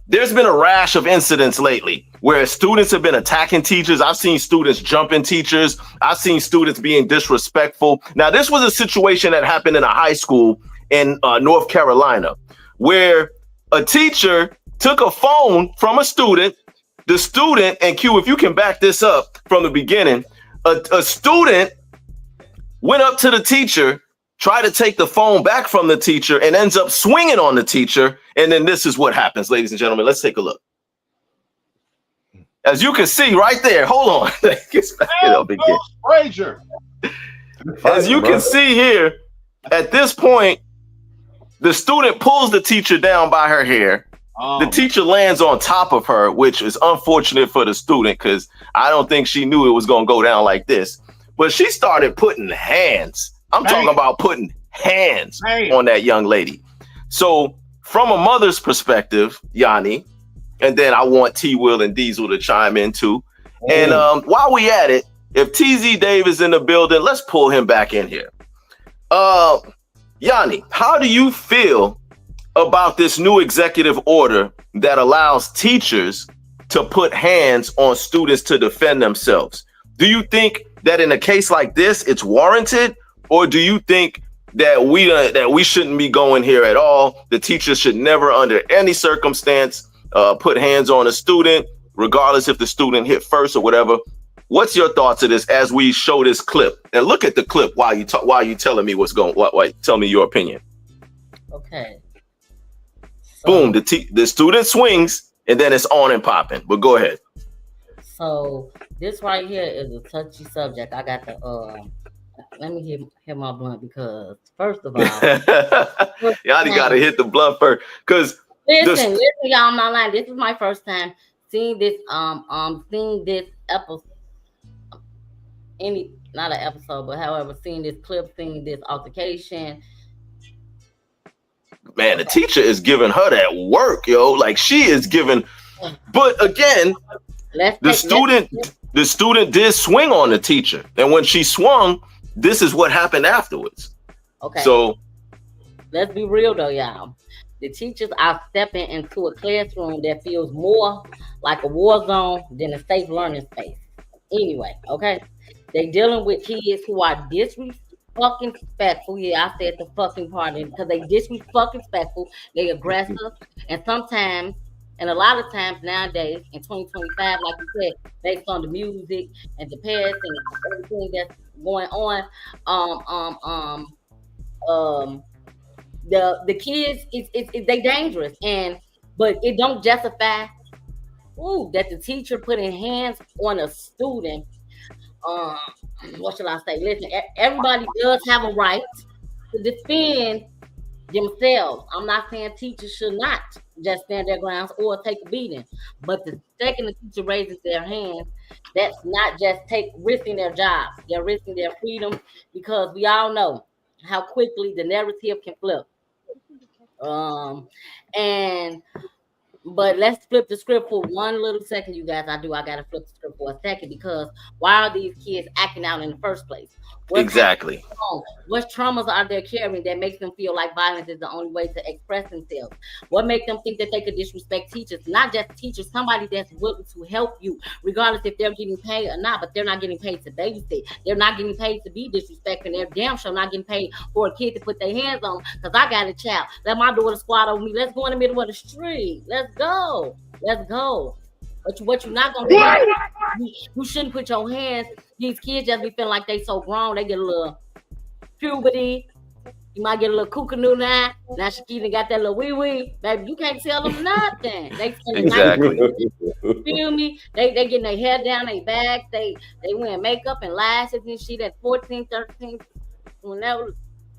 There's been a rash of incidents lately where students have been attacking teachers. I've seen students jumping teachers. I've seen students being disrespectful. Now, this was a situation that happened in a high school in North Carolina where a teacher took a phone from a student. The student, and Q, if you can back this up from the beginning, a student went up to the teacher, tried to take the phone back from the teacher, and ends up swinging on the teacher. And then this is what happens, ladies and gentlemen. Let's take a look. As you can see right there, hold on. Frazier. As you can see here, at this point, the student pulls the teacher down by her hair. The teacher lands on top of her, which is unfortunate for the student because I don't think she knew it was going to go down like this. But she started putting hands. I'm talking about putting hands on that young lady. So from a mother's perspective, Yanni, and then I want T. Will and Diesel to chime in too. And while we at it, if TZ Dave is in the building, let's pull him back in here. Yanni, how do you feel about this new executive order that allows teachers to put hands on students to defend themselves? Do you think that in a case like this, it's warranted? Or do you think that we shouldn't be going here at all? The teachers should never, under any circumstance, put hands on a student, regardless if the student hit first or whatever. What's your thoughts of this as we show this clip? And look at the clip while you telling me what's going. Tell me your opinion. Okay. So, boom, the student swings and then it's on and popping. But go ahead. So this right here is a touchy subject. I got to let me hit my blunt because first of all, y'all gotta hit the blunt first. Cause listen, y'all, I'm not lying. This is my first time seeing this episode. Not an episode, but however, seeing this clip, seeing this altercation. Man, the teacher is giving her that work, yo. Like she is giving, but again, the student did swing on the teacher, and when she swung, this is what happened afterwards. Okay. So let's be real though, y'all. The teachers are stepping into a classroom that feels more like a war zone than a safe learning space. Anyway, okay. They dealing with kids who are disrespectful. Yeah, I said the fucking part because they disrespectful. They aggressive, and sometimes, and a lot of times nowadays in 2025, like you said, based on the music and the past and everything that's going on, the kids they dangerous, but it don't justify that the teacher putting hands on a student. What should I say? Listen, everybody does have a right to defend themselves. I'm not saying teachers should not just stand their grounds or take a beating, but the second the teacher raises their hands, that's not just risking their jobs. They're risking their freedom because we all know how quickly the narrative can flip. But let's flip the script for one little second, you guys. I gotta flip the script for a second because why are these kids acting out in the first place? Exactly. What traumas are they carrying that makes them feel like violence is the only way to express themselves? What makes them think that they could disrespect teachers? Not just teachers, somebody that's willing to help you, regardless if they're getting paid or not, but they're not getting paid to babysit. They're not getting paid to be disrespectful. They're damn sure not getting paid for a kid to put their hands on because I got a child. Let my daughter squat over me. Let's go in the middle of the street. Let's go. But what you're not gonna do, you shouldn't put your hands. These kids just be feeling like they so grown. They get a little puberty, You might get a little kookanoo now. Now Shakita got that little wee wee. Baby, you can't tell them nothing. They Exactly. feel me? They getting their hair down, their back. They wearing makeup and lashes and shit at 14, 13, whenever.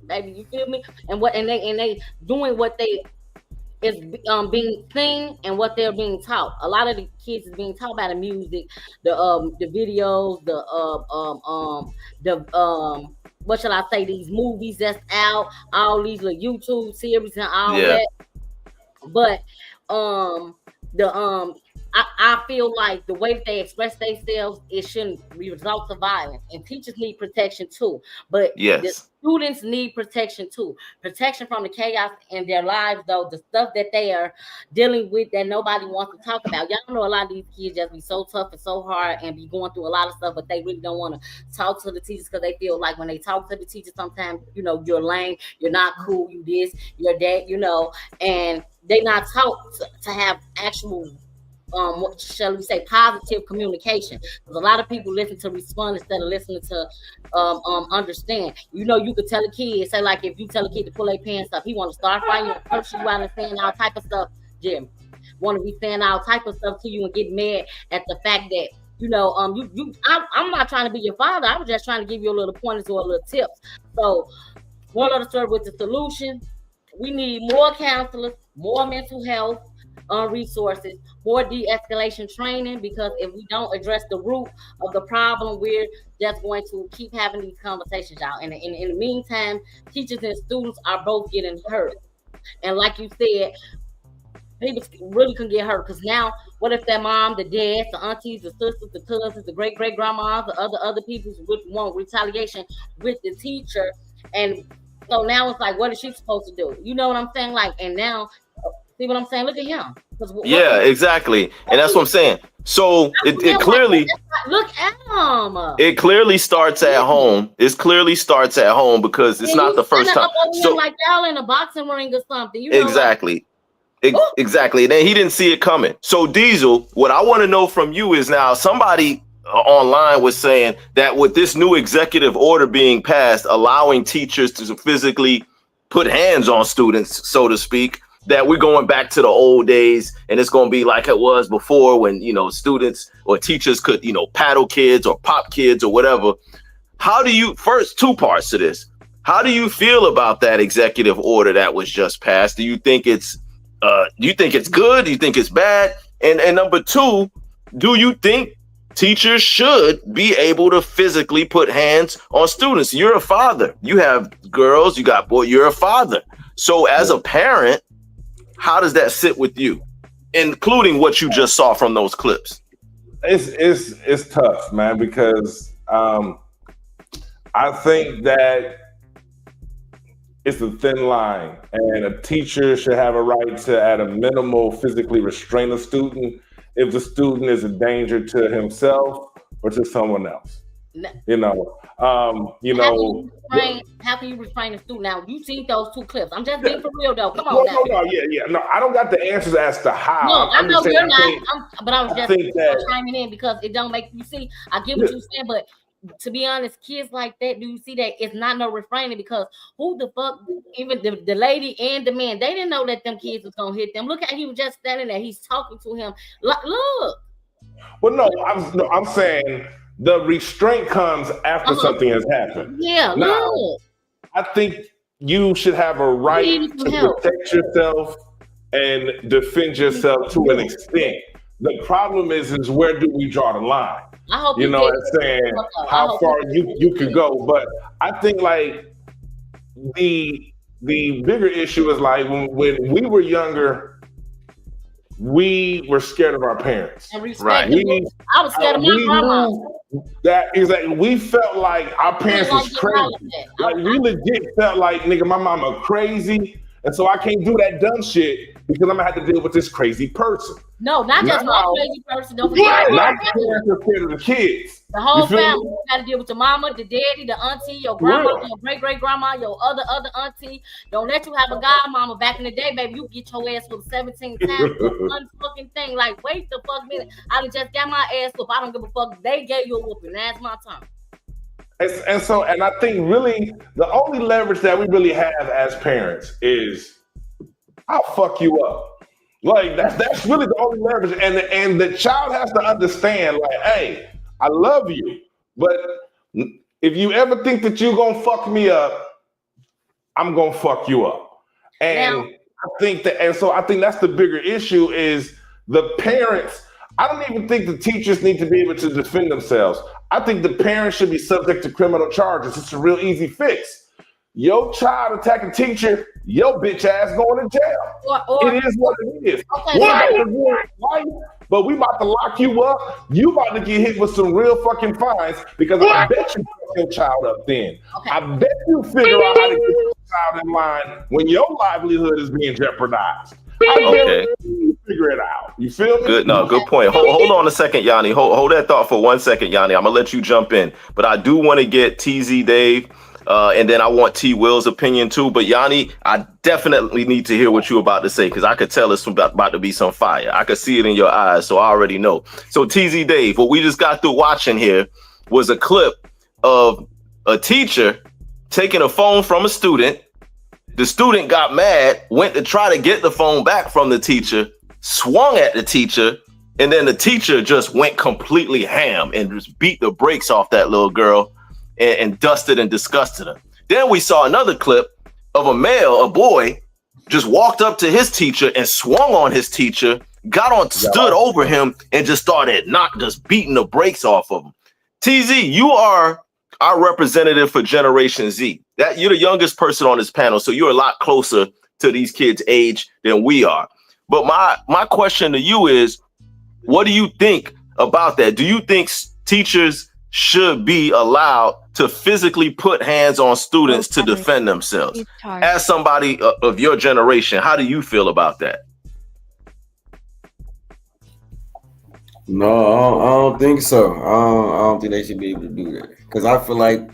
Baby, you feel me? And they doing what they is being seen and what they're being taught. A lot of the kids is being taught by the music, the videos, the what shall I say, these movies that's out, all these little YouTube series and all that. But I feel like the way that they express themselves, it shouldn't be results of violence. And teachers need protection too. But the students need protection too. Protection from the chaos in their lives, though, the stuff that they are dealing with that nobody wants to talk about. Y'all know a lot of these kids just be so tough and so hard and be going through a lot of stuff, but they really don't want to talk to the teachers because they feel like when they talk to the teachers, sometimes, you know, you're lame, you're not cool, you this, you're that, you know, and they not taught to have actual what shall we say, positive communication, because a lot of people listen to respond instead of listening to understand. You know, you could tell a kid, say like if you tell a kid to pull their pants up, he want to start fighting, curse you out and saying all type of stuff. Jim want to be saying all type of stuff to you and get mad at the fact that, you know, I'm not trying to be your father. I was just trying to give you a little pointers or a little tips. So one other story with the solution, we need more counselors, more mental health resources, more de-escalation training, because if we don't address the root of the problem, we're just going to keep having these conversations, y'all. And in the meantime, teachers and students are both getting hurt. And like you said, people really can get hurt, because now what if their mom, the dads, the aunties, the sisters, the cousins, the great-great-grandmas, the other people would want retaliation with the teacher, and so now it's like, what is she supposed to do? You know what I'm saying? Like, and now, see what I'm saying? Look at him. Exactly. And that's what I'm saying. So it clearly look at him. It clearly starts at home. It clearly starts at home, because it's not the first time. So like y'all in a boxing ring or something. You know, exactly. Exactly. And then he didn't see it coming. So Diesel, what I want to know from you is, now somebody online was saying that with this new executive order being passed, allowing teachers to physically put hands on students, so to speak, that we're going back to the old days, and it's going to be like it was before, when, you know, students or teachers could, you know, paddle kids or pop kids or whatever. How do you, first, two parts to this, how do you feel about that executive order that was just passed? Do you think it's good? Do you think it's bad? And number two, do you think teachers should be able to physically put hands on students? You're a father. You have girls, you got boys, you're a father. So as a parent, how does that sit with you, including what you just saw from those clips? It's tough, man, because I think that it's a thin line, and a teacher should have a right to, at a minimal, physically restrain a student if the student is a danger to himself or to someone else. You know, how can you restrain a student? Now, you seen those two clips. I'm just being for real, though. Come on. No, I don't got the answers as to how. No, I know you're not. But I was just chiming in because it don't make you see. I get what you're saying, but to be honest, kids like that, do you see that it's not no refraining? Because who the fuck, even the lady and the man, they didn't know that them kids was gonna hit them. Look at, he was just standing there. He's talking to him. Look. Well, no, I'm saying the restraint comes after something has happened. Yeah, now, look. I think you should have a right to protect yourself and defend yourself to an extent. The problem is where do we draw the line? I hope you know what I'm saying? How far you could go. But I think like the bigger issue is like when we were younger, we were scared of our parents. Right. I was scared of my grandma. That is like, we felt like our parents was crazy. Like we legit felt like, nigga, my mama crazy, and so I can't do that dumb shit because I'm gonna have to deal with this crazy person. No, not just one crazy person. Don't forget. Not the kids. The whole family. You got to deal with your mama, the daddy, the auntie, your grandma, your great-great-grandma, your other auntie. Don't let you have a godmama. Back in the day, baby, you get your ass whooped 17 times for one fucking thing. Like, wait the fuck minute. I just got my ass whooped. I don't give a fuck. They gave you a whooping. That's my turn. And I think really the only leverage that we really have as parents is I'll fuck you up. Like that's really the only leverage. And the child has to understand, like, hey, I love you, but if you ever think that you're gonna fuck me up, I'm gonna fuck you up. And Now, I think that's the bigger issue is the parents. I don't even think the teachers need to be able to defend themselves. I think the parents should be subject to criminal charges. It's a real easy fix. Your child attack a teacher, your bitch ass going to jail. It is what it is. Okay, But we about to lock you up. You about to get hit with some real fucking fines because I bet you fuck your child up then. Okay. I bet you figure out how to get your child in line when your livelihood is being jeopardized. Okay. You figure it out. You feel me? Good. No, good point. Hold on a second, Yanni. Hold that thought for 1 second, Yanni. I'm gonna let you jump in, but I do want to get TZ Dave, and then I want T Will's opinion too. But Yanni, I definitely need to hear what you're about to say because I could tell it's about to be some fire. I could see it in your eyes, so I already know. So TZ Dave, what we just got through watching here was a clip of a teacher taking a phone from a student. The student got mad, went to try to get the phone back from the teacher, swung at the teacher, and then the teacher just went completely ham and just beat the brakes off that little girl and dusted and disgusted her. Then we saw another clip of a boy, just walked up to his teacher and swung on his teacher, stood over him and just started just beating the brakes off of him. TZ, you are our representative for Generation Z. That you're the youngest person on this panel, so you're a lot closer to these kids' age than we are. But my question to you is, what do you think about that? Do you think teachers should be allowed to physically put hands on students to defend themselves? As somebody of your generation, how do you feel about that? No, I don't think so. I don't think they should be able to do that because I feel like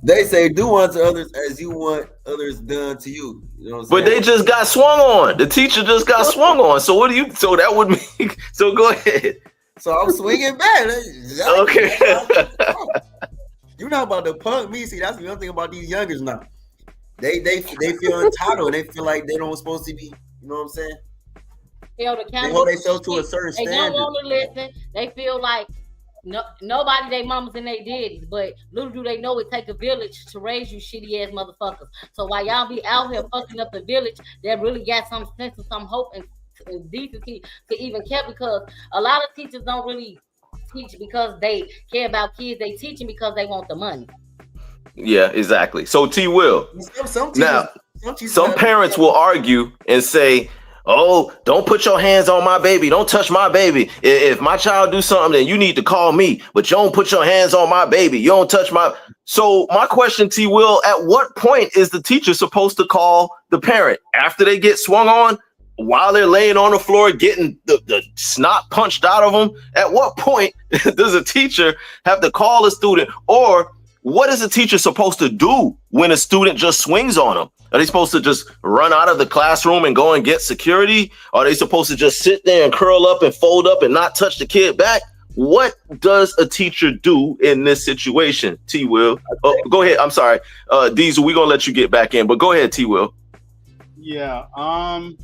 they say do unto others as you want others done to you. You know what I'm saying? But they just got swung on. The teacher just got swung on. So what do you? So that would mean. So go ahead. So I'm swinging back. Okay. You're not about to punk me. See, that's the other thing about these youngers now. They feel entitled. They feel like they don't supposed to be. You know what I'm saying? They hold themselves to a certain standard. They don't want to listen. They feel like nobody, they mamas and they daddies, but little do they know it take a village to raise you shitty ass motherfuckers. So while y'all be out here fucking up the village, that really got some sense and some hope and decency to even care, because a lot of teachers don't really teach because they care about kids. They teaching because they want the money. Yeah, exactly. So T Will, some parents will argue and say, oh, don't put your hands on my baby. Don't touch my baby. If my child do something, then you need to call me. But you don't put your hands on my baby. You don't touch my... So my question, T. Will, at what point is the teacher supposed to call the parent? After they get swung on? While they're laying on the floor getting the snot punched out of them? At what point does a teacher have to call a student? Or what is a teacher supposed to do when a student just swings on them? Are they supposed to just run out of the classroom and go and get security? Are they supposed to just sit there and curl up and fold up and not touch the kid back? What does a teacher do in this situation, T. Will? Oh, go ahead. I'm sorry. Diesel, we're going to let you get back in, but go ahead, T. Will. Yeah. I'm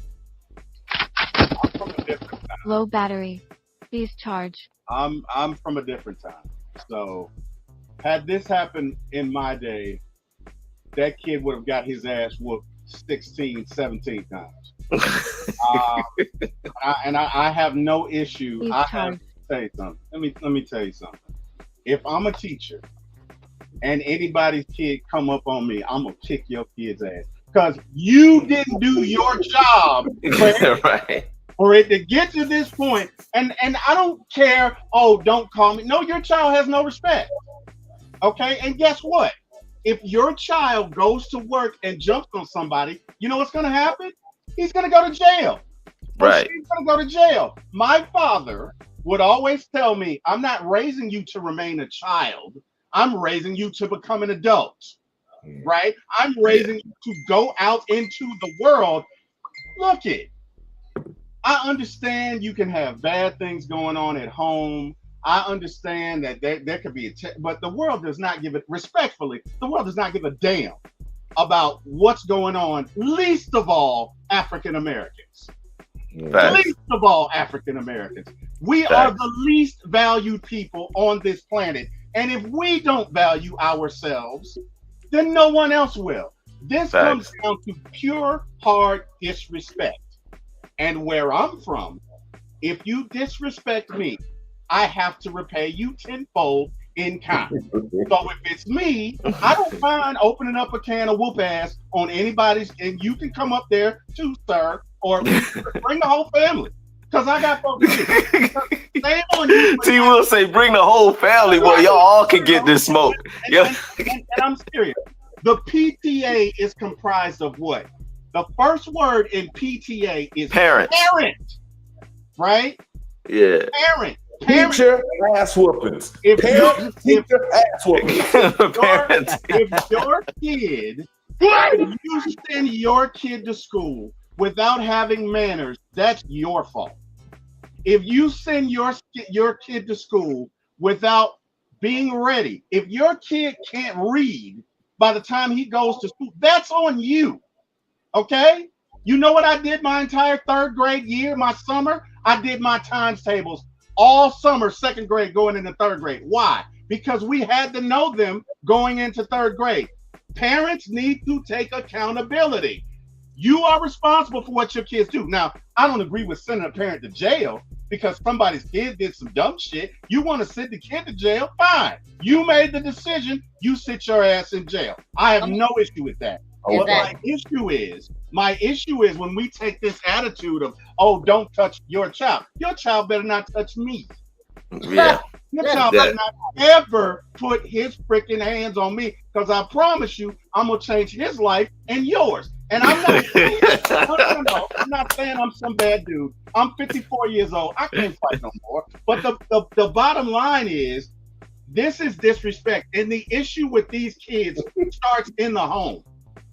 from a different time. Low battery. Please charge. I'm from a different time. So had this happened in my day, that kid would have got his ass whooped 16, 17 times. I have no issue. Please I charge. have to say something. Let me tell you something. If I'm a teacher and anybody's kid come up on me, I'm gonna kick your kid's ass because you didn't do your job for it to get to this point. And I don't care. Oh, don't call me. No, your child has no respect. Okay, and guess what? If your child goes to work and jumps on somebody, you know what's going to happen? He's going to go to jail. Right. He's going to go to jail. My father would always tell me, I'm not raising you to remain a child. I'm raising you to become an adult. Right? I'm raising you to go out into the world. Look it. I understand you can have bad things going on at home. I understand that there could be but the world does not give it, respectfully, the world does not give a damn about what's going on, least of all African Americans. Least of all African Americans. We are the least valued people on this planet. And if we don't value ourselves, then no one else will. This comes down to pure, hard disrespect. And where I'm from, if you disrespect me, I have to repay you tenfold in kind. So if it's me, I don't mind opening up a can of whoop ass on anybody's, and you can come up there too, sir, or bring the whole family. Because I got folks T will say, bring the whole family, boy. Y'all all can get this smoke. And I'm serious. The PTA is comprised of what? The first word in PTA is parent. Right? Yeah. Parent. Teacher ass whoopings. If you send your kid to school without having manners, that's your fault. If you send your kid to school without being ready, if your kid can't read by the time he goes to school, that's on you. Okay? You know what I did my entire third grade year, my summer? I did my times tables all summer, second grade, going into third grade. Why? Because we had to know them going into third grade. Parents need to take accountability. You are responsible for what your kids do. Now, I don't agree with sending a parent to jail because somebody's kid did some dumb shit. You want to send the kid to jail? Fine. You made the decision. You sit your ass in jail. I have no issue with that. What my issue is when we take this attitude of, oh, don't touch your child. Your child better not touch me. Yeah. Your child better not ever put his freaking hands on me, because I promise you, I'm going to change his life and yours. And I'm not saying, I'm not saying I'm some bad dude. I'm 54 years old. I can't fight no more. But the bottom line is, this is disrespect. And the issue with these kids starts in the home.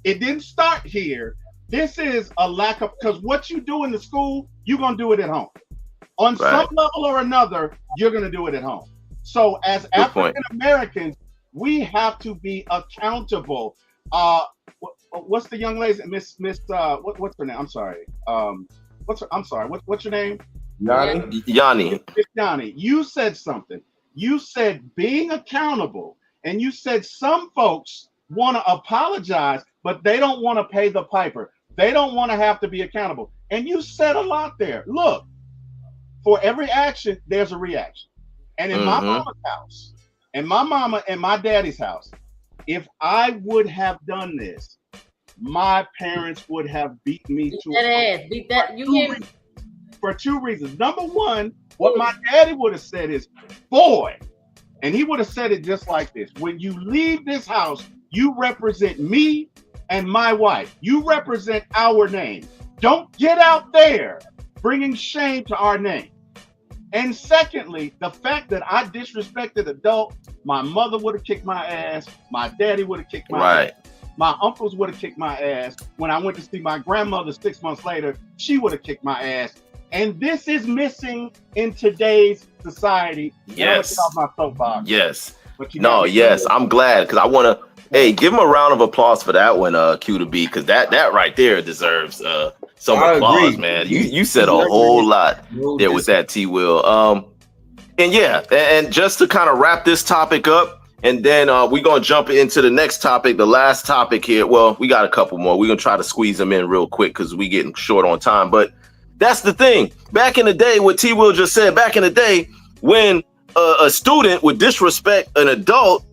It didn't start here. This is a lack of, because what you do in the school, you're going to do it at home. On some level or another, you're going to do it at home. So as African Americans, we have to be accountable. What's the young lady? Miss what's her name? I'm sorry. What's your name? Yanni. Miss Yanni, you said something. You said being accountable, and you said some folks want to apologize, but they don't want to pay the piper. They don't want to have to be accountable. And you said a lot there. Look, for every action, there's a reaction. And in my mama's house, and my mama and my daddy's house, if I would have done this, my parents would have beat me for two reasons. Number one, what my daddy would have said is, boy, and he would have said it just like this: when you leave this house, you represent me and my wife. You represent our name. Don't get out there bringing shame to our name. And secondly, the fact that I disrespected adult, my mother would have kicked my ass. My daddy would have kicked my ass. My uncles would have kicked my ass. When I went to see my grandmother 6 months later, she would have kicked my ass. And this is missing in today's society. Yes. My soapbox. Yes. Yes. I'm glad, because I want to. Hey, give him a round of applause for that one, Q to B, because that right there deserves some applause, man. You said a whole lot there with that, T Will. And yeah, and just to kind of wrap this topic up, and then we're gonna jump into the next topic, the last topic here. Well, we got a couple more. We're gonna try to squeeze them in real quick because we getting short on time. But that's the thing. Back in the day, what T Will just said, back in the day, when a student would disrespect an adult,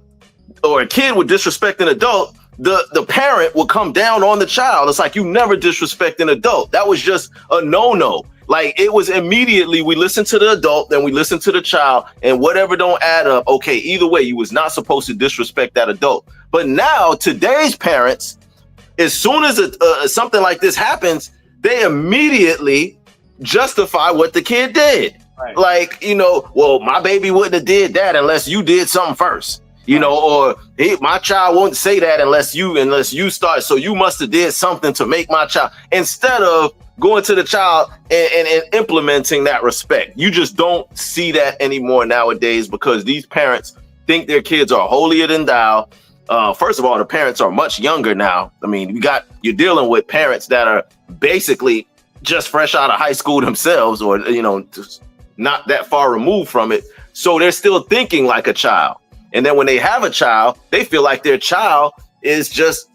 or a kid would disrespect an adult, the parent would come down on the child. It's like, you never disrespect an adult. That was just a no-no. Like, it was immediately, we listen to the adult, then we listen to the child, and whatever don't add up, okay, either way, you was not supposed to disrespect that adult. But now, today's parents, as soon as something like this happens, they immediately justify what the kid did. Right. Like, well, my baby wouldn't have did that unless you did something first. You know, or hey, my child won't say that unless you start. So you must have did something to make my child. Instead of going to the child and implementing that respect, you just don't see that anymore nowadays because these parents think their kids are holier than thou. First of all, the parents are much younger now. I mean, you're dealing with parents that are basically just fresh out of high school themselves, or just not that far removed from it. So they're still thinking like a child. And then when they have a child, they feel like their child is just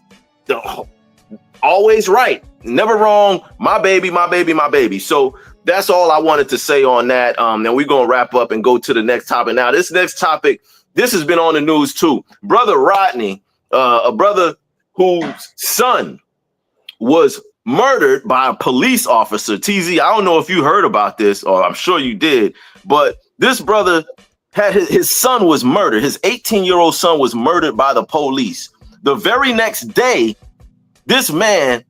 always right, never wrong. My baby, my baby, my baby. So that's all I wanted to say on that. Then we're going to wrap up and go to the next topic. Now, this next topic, this has been on the news too. Brother Rodney, a brother whose son was murdered by a police officer. TZ, I don't know if you heard about this, or I'm sure you did, but this brother had his son was murdered. His 18-year-old son was murdered by the police. The very next day, this man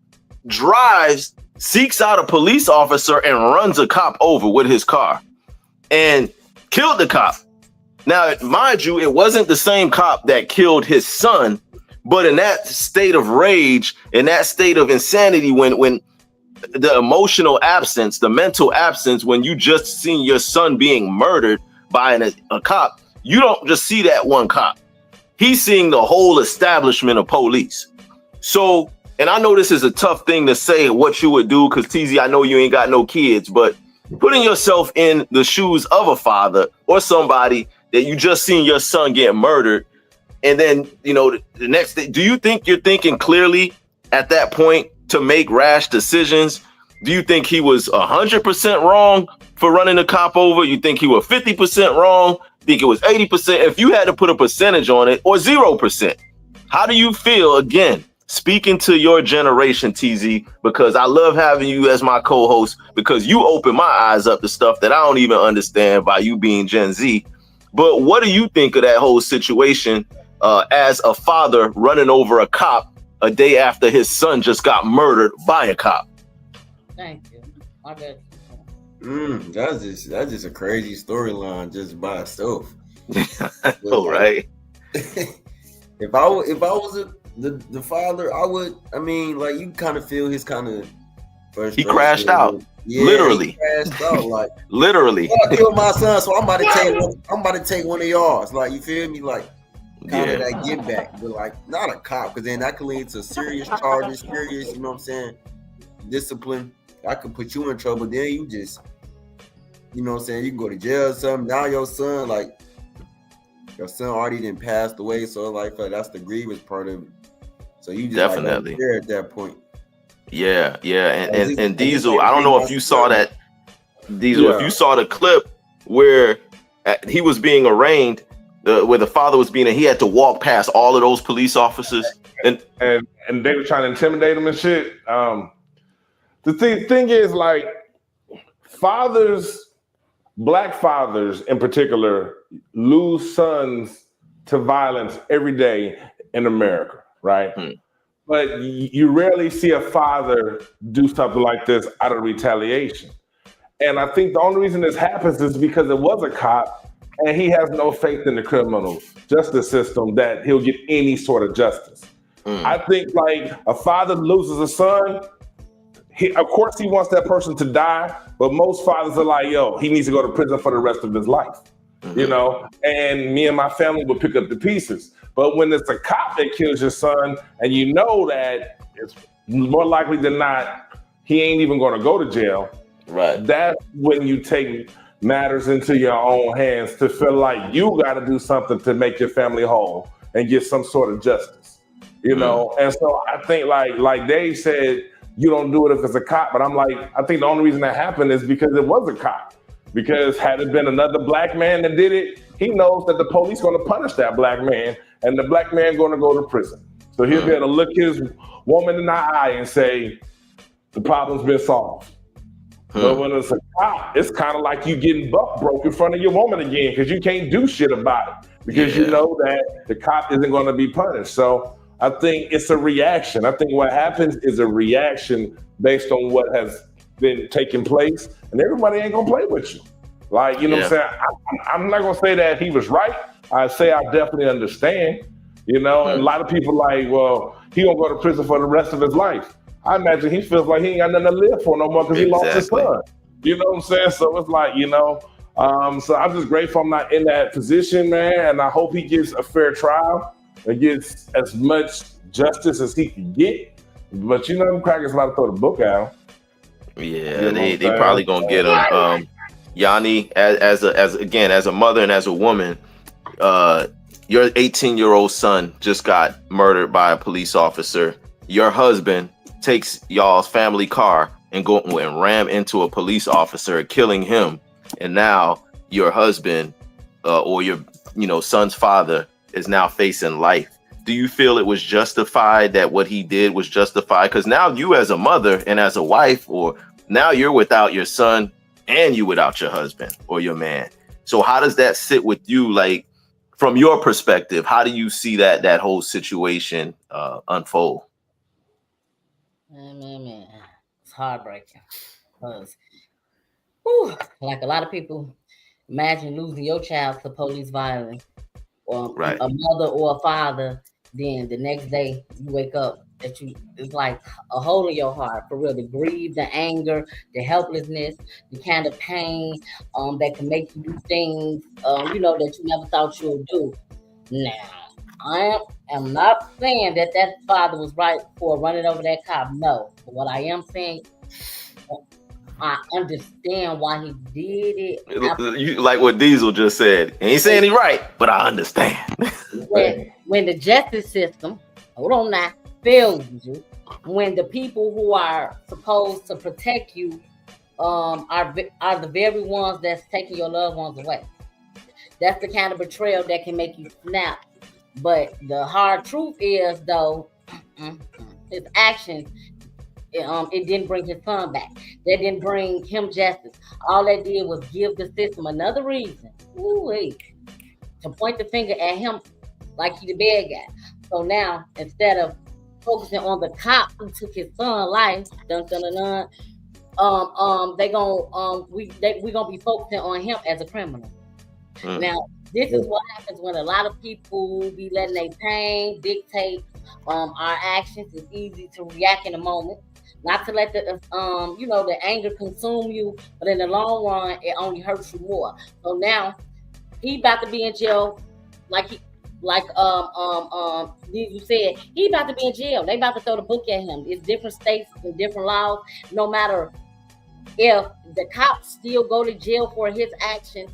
seeks out a police officer and runs a cop over with his car and killed the cop. Now, mind you, it wasn't the same cop that killed his son, but in that state of rage, in that state of insanity, when the emotional absence, the mental absence, when you just seen your son being murdered by a cop, you don't just see that one cop. He's seeing the whole establishment of police. So, and I know this is a tough thing to say what you would do, because TZ, I know you ain't got no kids, but putting yourself in the shoes of a father or somebody that you just seen your son get murdered, and then, the next day, do you think you're thinking clearly at that point to make rash decisions? Do you think he was 100% wrong for running the cop over? You think he was 50% wrong? Think it was 80%? If you had to put a percentage on it, or 0%, how do you feel? Again, speaking to your generation, TZ, because I love having you as my co-host, because you open my eyes up to stuff that I don't even understand by you being Gen Z. But what do you think of that whole situation as a father running over a cop a day after his son just got murdered by a cop? Thank you. My bad. That's just a crazy storyline just by itself. All right. If I was the father, I would. I mean, like, you kind of feel his kind of frustration. He crashed out. Yeah, literally. He crashed out, like literally. I killed my son, so I'm about to take one of yours. Like, you feel me? Like, kind of that get back, but like not a cop, because then that could lead to serious charges, serious, you know what I'm saying, discipline. I could put you in trouble. Then you just, you know what I'm saying, you can go to jail or something. Now your son already done passed away, so like that's the grievous part of it. So you just definitely like, there at that point. Yeah, and Diesel, I don't know if you saw that, Diesel, if you saw the clip where he was being arraigned, where the father was he had to walk past all of those police officers, and they were trying to intimidate him and shit. The thing is, like, black fathers in particular, lose sons to violence every day in America, right? But you rarely see a father do something like this out of retaliation. And I think the only reason this happens is because it was a cop, and he has no faith in the criminal justice system that he'll get any sort of justice. I think, like, a father loses a son, of course he wants that person to die, but most fathers are like, yo, he needs to go to prison for the rest of his life, you know? And me and my family would pick up the pieces. But when it's a cop that kills your son, and you know that it's more likely than not, he ain't even gonna go to jail, right? That's when you take matters into your own hands to feel like you gotta do something to make your family whole and get some sort of justice, you know? And so I think, like Dave said, you don't do it if it's a cop, but I'm like, I think the only reason that happened is because it was a cop. Because had it been another black man that did it, he knows that the police gonna punish that black man, and the black man gonna go to prison. So he'll be able to look his woman in the eye and say, the problem's been solved. But when it's a cop, it's kind of like you getting buck broke in front of your woman again, because you can't do shit about it, because you know that the cop isn't gonna be punished. So I think it's a reaction. I think what happens is a reaction based on what has been taking place, and everybody ain't gonna play with you. Like, you know what I'm saying? I'm not gonna say that he was right, I say I definitely understand. You know, and a lot of people like, well, he gonna go to prison for the rest of his life. I imagine he feels like he ain't got nothing to live for no more because he lost his son. You know what I'm saying? So it's like, you know, so I'm just grateful I'm not in that position, man. And I hope he gets a fair trial and gets as much justice as he can get. But you know, them crackers about to throw the book out. Yeah, they probably gonna get him. Yanni, as a mother and as a woman, your 18-year-old son just got murdered by a police officer. Your husband takes y'all's family car and go and ram into a police officer, killing him. And now your husband or your son's father is now facing life. Do you feel it was justified, that what he did was justified? Because now you as a mother and as a wife, or now you're without your son and you without your husband or your man. So how does that sit with you? Like, from your perspective, how do you see that whole situation unfold? Man, it's heartbreaking. Because, like a lot of people, imagine losing your child to police violence, or a mother or a father. Then the next day you wake up it's like a hole in your heart, for real. The grief, the anger, the helplessness, the kind of pain that can make you do things that you never thought you would do. Now, I am not saying that father was right for running over that cop. No, but what I am saying, I understand why he did it. You like what Diesel just said. He ain't saying he right, but I understand. When the justice system, hold on now, fails you, when the people who are supposed to protect you are the very ones that's taking your loved ones away. That's the kind of betrayal that can make you snap. But the hard truth is, though, his actions, it didn't bring his son back. That didn't bring him justice. All that did was give the system another reason to point the finger at him like he the bad guy. So now, instead of focusing on the cop who took his son's life, we gonna be focusing on him as a criminal. Now, this is what happens when a lot of people be letting their pain dictate our actions. It's easy to react in a moment, not to let the anger consume you, but in the long run, it only hurts you more. So now he about to be in jail, you said, he about to be in jail. They about to throw the book at him. It's different states and different laws. No matter if the cops still go to jail for his actions,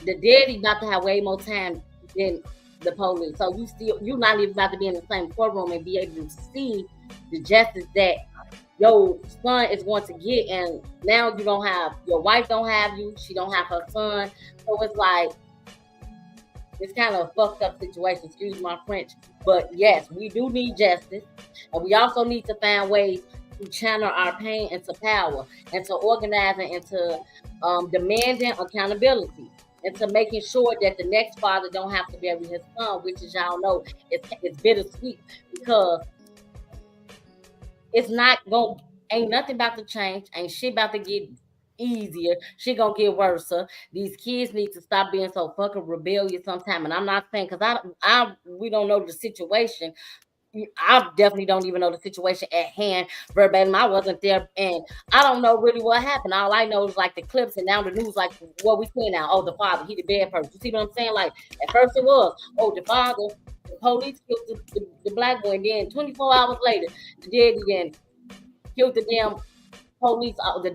the daddy about to have way more time than the police. So you're not even about to be in the same courtroom and be able to see the justice that your son is going to get. And now you don't have, your wife don't have you, she don't have her son. So it's like, it's kind of a fucked up situation, excuse my French. But yes, we do need justice. And we also need to find ways to channel our pain into power, into organizing, into demanding accountability, into making sure that the next father don't have to bury his son, which, as y'all know, it's bittersweet, because ain't nothing about to change, ain't shit about to get easier, shit gonna get worse. These kids need to stop being so fucking rebellious sometime. And I'm not saying, because we don't know the situation. I definitely don't even know the situation at hand verbatim. I wasn't there, and I don't know really what happened. All I know is like the clips, and now the news, like what we see now. Oh, the father, he the bad person. You see what I'm saying? Like at first it was, the father, the police killed the black boy, and then 24 hours later, the daddy then killed the damn police, the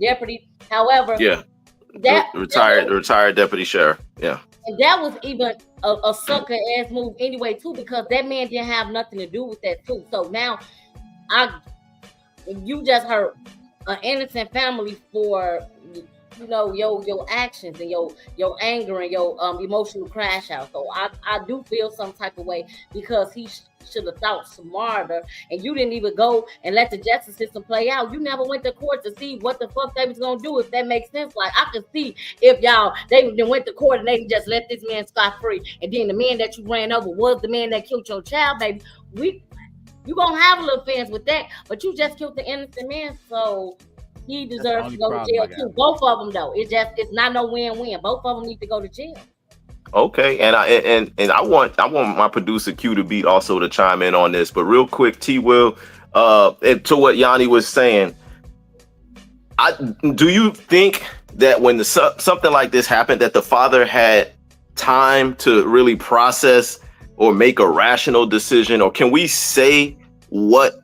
deputy. However, the retired deputy sheriff. Yeah. And that was even a sucker ass move anyway too, because that man didn't have nothing to do with that too. So now you just hurt an innocent family for your actions and your anger and your emotional crash out. So I do feel some type of way, because he should have thought smarter, and you didn't even go and let the justice system play out. You never went to court to see what the fuck they was gonna do, if that makes sense. Like, I could see if they went to court and they just let this man scot-free, and then the man that you ran over was the man that killed your child, baby. You gonna have a little fence with that, but you just killed the innocent man, so he deserves to go to jail too. Both of them, though. It's not no win-win. Both of them need to go to jail. Okay, and I want my producer Q to beat also to chime in on this, but real quick, T Will, and to what Yanni was saying, do you think that when something like this happened, that the father had time to really process or make a rational decision, or can we say what?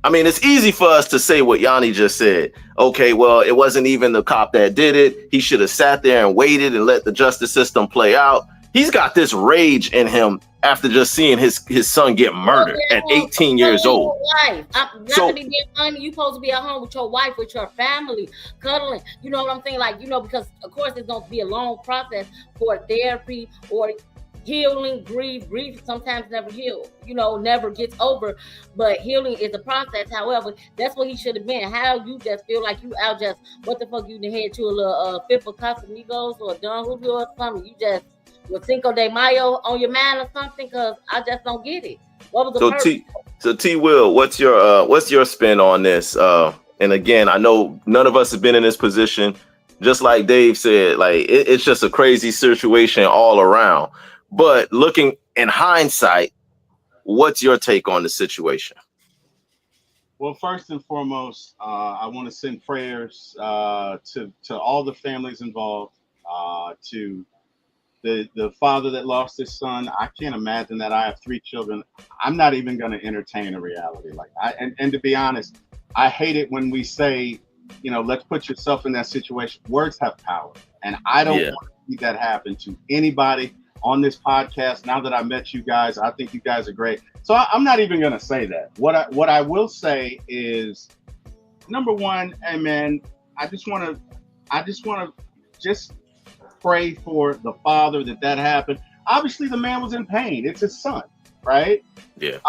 I mean, it's easy for us to say what Yanni just said. Okay, well, it wasn't even the cop that did it. He should have sat there and waited and let the justice system play out. He's got this rage in him after just seeing his son get murdered at 18 years old. Not to be being funny, you supposed to be at home with your wife, with your family, cuddling. You know what I'm saying? Like, because of course it's going to be a long process for therapy or healing, grief sometimes never heals, never gets over, but healing is a process. However, that's what he should have been. How you just feel like you out just, what the fuck, you done head to a little Fifth of Casamigos or Don Julio or something, you just with Cinco de Mayo on your mind or something, because I just don't get it. What was the purpose? So T Will, what's your spin on this? And again, I know none of us have been in this position. Just like Dave said, like it's just a crazy situation all around. But looking in hindsight, what's your take on the situation? Well, first and foremost, I want to send prayers to all the families involved, to the father that lost his son. I can't imagine that. I have 3 children. I'm not even going to entertain a reality like and to be honest, I hate it when we say, let's put yourself in that situation. Words have power, and I don't want to see that happen to anybody on this podcast. Now that I met you guys, I think you guys are great. So I'm not even going to say that. What I will say is, number one, hey man, I just want to pray for the father that happened. Obviously, the man was in pain. It's his son, right? Yeah.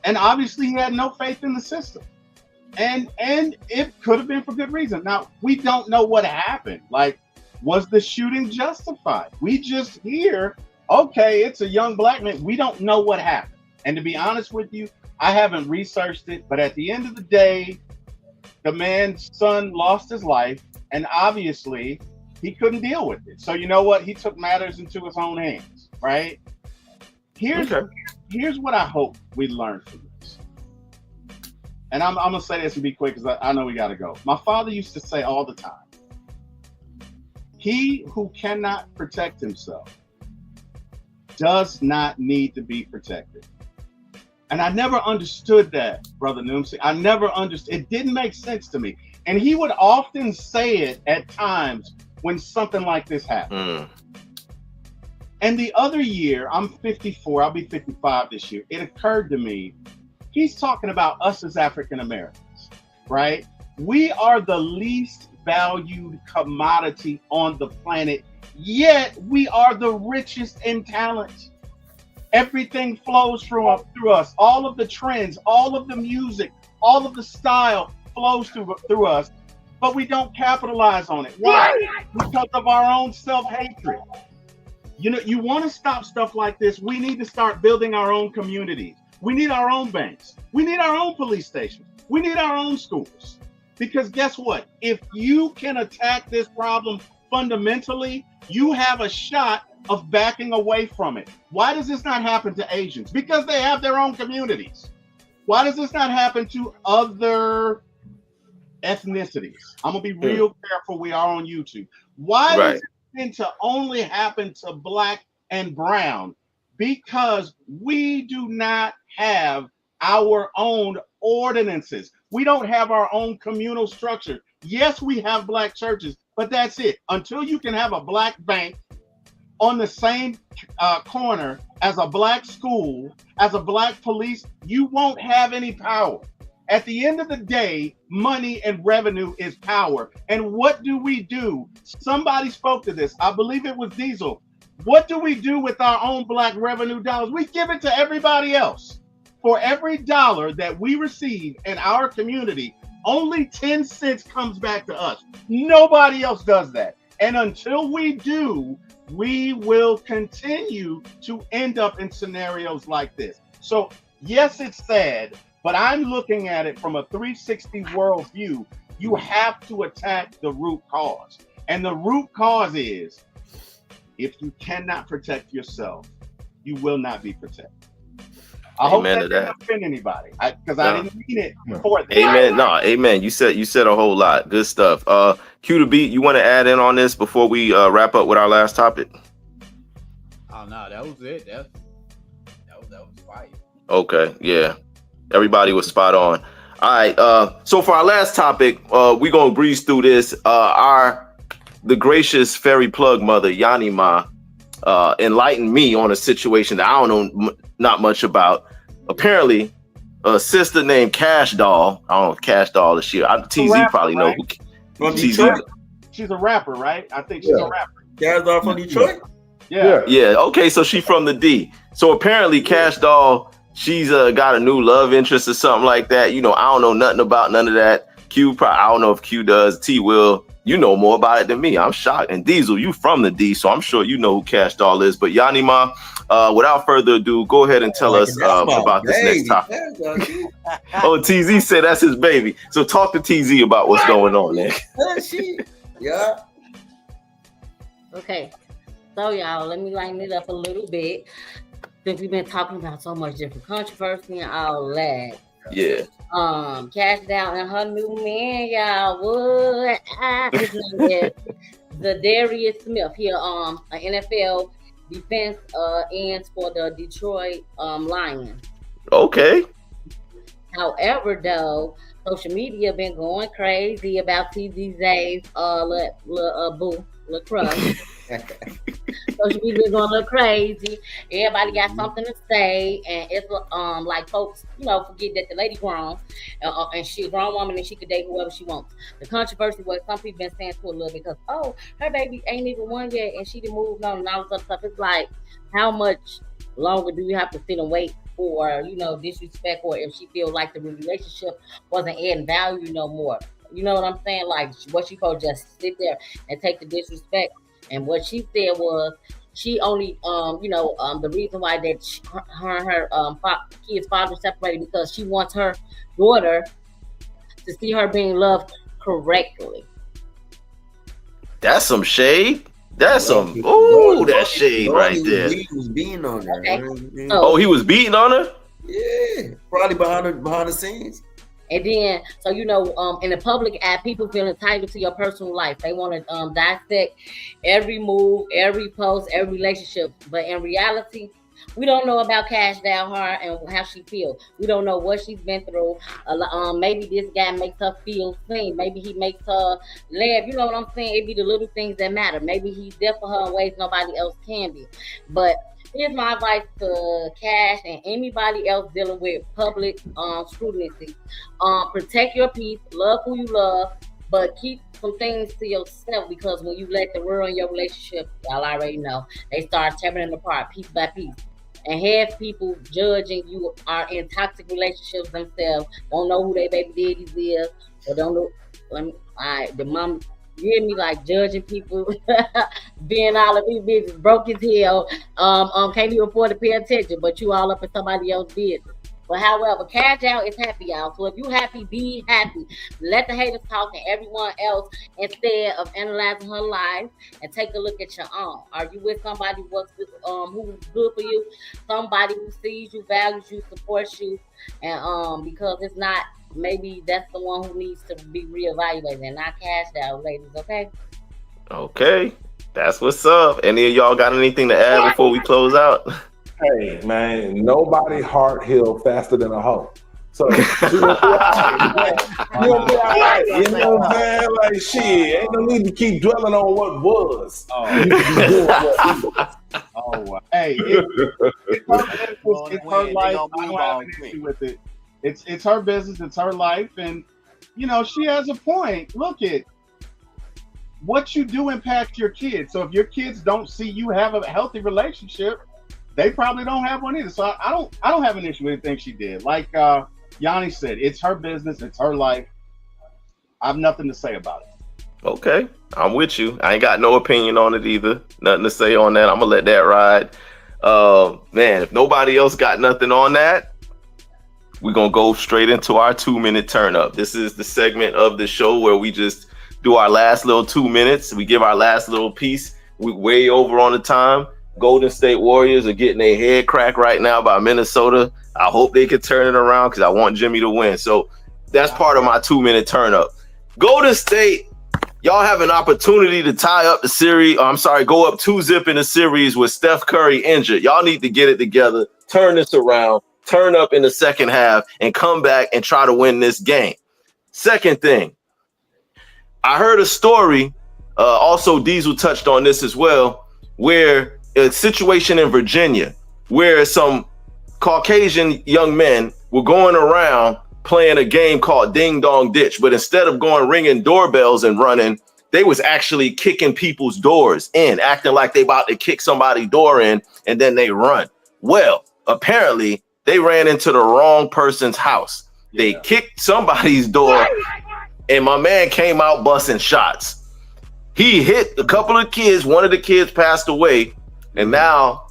And obviously, he had no faith in the system, and it could have been for good reason. Now, we don't know what happened. Like, was the shooting justified? We just hear, okay, it's a young black man. We don't know what happened. And to be honest with you, I haven't researched it. But at the end of the day, the man's son lost his life, and obviously, he couldn't deal with it. So you know what? He took matters into his own hands, right? Here's what I hope we learn from this. And I'm going to say this and be quick because I know we got to go. My father used to say all the time, he who cannot protect himself does not need to be protected. And I never understood that, Brother Noomsy. I never understood. It didn't make sense to me. And he would often say it at times when something like this happened. And the other year, I'm 54, I'll be 55 this year. It occurred to me, he's talking about us as African Americans, right? We are the least valued commodity on the planet, yet we are the richest in talent. Everything flows through us. All of the trends, all of the music, all of the style flows through us. But we don't capitalize on it. Why? Because of our own self-hatred. You want to stop stuff like this. We need to start building our own communities. We need our own banks. We need our own police stations. We need our own schools. Because guess what? If you can attack this problem fundamentally, you have a shot of backing away from it. Why does this not happen to Asians? Because they have their own communities. Why does this not happen to other ethnicities? I'm gonna be real careful. We are on YouTube. Why does it tend to only happen to black and brown? Because we do not have our own ordinances. We don't have our own communal structure. Yes, we have black churches, but that's it. Until you can have a black bank on the same corner as a black school, as a black police, you won't have any power. At the end of the day, money and revenue is power. And what do? Somebody spoke to this. I believe it was Diesel. What do we do with our own black revenue dollars? We give it to everybody else. For every dollar that we receive in our community, only 10 cents comes back to us. Nobody else does that. And until we do, we will continue to end up in scenarios like this. So yes, it's sad, but I'm looking at it from a 360 worldview. You have to attack the root cause. And the root cause is if you cannot protect yourself, you will not be protected. I hope that didn't offend anybody, because I didn't mean it for that. Amen. No, amen. You said a whole lot. Good stuff. Q the beat. You want to add in on this before we wrap up with our last topic? Oh no, that was it. That was fire. Okay, yeah. Everybody was spot on. All right. So for our last topic, we're gonna breeze through this. The gracious fairy plug mother Yanni Ma enlightened me on a situation that I don't know not much about. Apparently, a sister named Cash Doll. I don't know if Cash Doll is she. TZ rapper, probably know right? who. From TZ. Detroit. She's a rapper, right? I think she's a rapper. Cash Doll from Detroit. Yeah. Okay, so she from the D. So apparently, Cash Doll, she's got a new love interest or something like that. You know, I don't know nothing about none of that. Q, I don't know if Q does. T will. You know more about it than me. I'm shocked. And Diesel, you from the D, so I'm sure you know who Cash Doll is. But Yanni Ma, without further ado, go ahead and tell us about this next topic. Oh, TZ said that's his baby. So talk to TZ about what's going on there. Yeah. Okay. So y'all, let me lighten it up a little bit. Since we've been talking about so much different controversy and all that. Yeah. Cash Doll and her new man, y'all. What? His name is Zadarius Smith. He an NFL defense ends for the Detroit Lions. Okay. However, though, social media been going crazy about TZ's little crush. Social media going a little crazy. Everybody got something to say, and it's like folks, forget that the lady grown, and she a grown woman, and she could date whoever she wants. The controversy was some people been saying to a little because her baby ain't even one yet, and she done moved on and all this other stuff. It's like, how much longer do you have to sit and wait for disrespect, or if she feels like the relationship wasn't adding value no more? You know what I'm saying? Like, what she supposed to just sit there and take the disrespect? And what she said was she only, the reason why that her and her kid's father separated because she wants her daughter to see her being loved correctly. That's some shade. That's that's shade right there. He was beating on her. Okay. He was beating on her? Yeah, probably behind the scenes. And then, so in the public eye, people feel entitled to your personal life. They want to dissect every move, every post, every relationship. But in reality, we don't know about Cash Doll her and how she feels. We don't know what she's been through. Maybe this guy makes her feel seen. Maybe he makes her laugh. You know what I'm saying? It be the little things that matter. Maybe he's there for her in ways nobody else can be. But here's my advice to Cash and anybody else dealing with public scrutiny. Protect your peace, love who you love, but keep some things to yourself, because when you let the world in your relationship, y'all already know, they start tearing it apart piece by piece. And half people judging you are in toxic relationships themselves, don't know who their baby daddies is, or don't know. The mom, you hear me, like judging people, being all of these bitches broke as hell, can't even afford to pay attention, but you all up in somebody else's business. But however, Cash Doll is happy, y'all. So if you happy, be happy. Let the haters talk and everyone else instead of analyzing her life, and take a look at your own. Are you with somebody who's good for you? Somebody who sees you, values you, supports you, and because it's not, maybe that's the one who needs to be reevaluated, and not Cash Doll, ladies. Okay, that's what's up. Any of y'all got anything to add before we close out? Hey man, nobody heart heal faster than a hoe. So you know what I'm saying? Like, shit, ain't no need to keep dwelling on what was. Wow. Hey, it's her life. I don't have an issue with it. It's her business. It's her life, and she has a point. Look at what you do impacts your kids. So if your kids don't see you have a healthy relationship, they probably don't have one either. So I don't have an issue with anything she did. Like Yanni said, it's her business, it's her life. I have nothing to say about it. Okay, I'm with you. I ain't got no opinion on it either. Nothing to say on that. I'm gonna let that ride. Man, if nobody else got nothing on that, we're gonna go straight into our 2-minute turn up. This is the segment of the show where we just do our last little 2 minutes. We give our last little piece We way over on the time. Golden State Warriors are getting their head cracked right now by Minnesota. I hope they can turn it around because I want Jimmy to win. So that's part of my 2-minute turn up. Golden State, y'all have an opportunity to tie up the series. Go up 2-0 in the series with Steph Curry injured. Y'all need to get it together, turn this around, turn up in the second half, and come back and try to win this game. Second thing, I heard a story, also Diesel touched on this as well, where a situation in Virginia where some Caucasian young men were going around playing a game called Ding Dong Ditch, but instead of going ringing doorbells and running, they was actually kicking people's doors in, acting like they about to kick somebody's door in, and then they run. Well, apparently they ran into the wrong person's house. They kicked somebody's door, and my man came out busting shots. He hit a couple of kids. One of the kids passed away, and now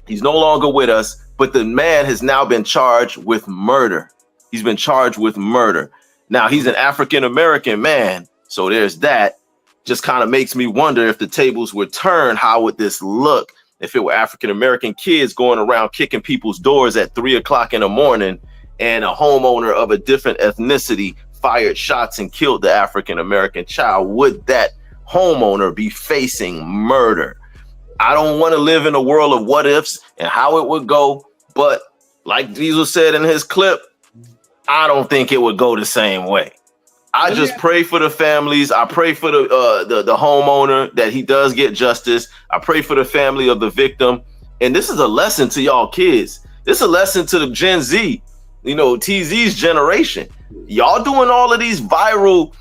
he's no longer with us, but the man has now been charged with murder. He's been charged with murder. Now, he's an African-American man, so there's that. Just kind of makes me wonder if the tables were turned, how would this look if it were African-American kids going around kicking people's doors at 3 o'clock in the morning and a homeowner of a different ethnicity fired shots and killed the African-American child? Would that homeowner be facing murder? I don't want to live in a world of what ifs and how it would go, but like Diesel said in his clip, I don't think it would go the same way. I just pray for the families. I pray for the homeowner that he does get justice. I pray for the family of the victim. And this is a lesson to y'all kids. This is a lesson to the Gen Z, TZ's generation. Y'all doing all of these viral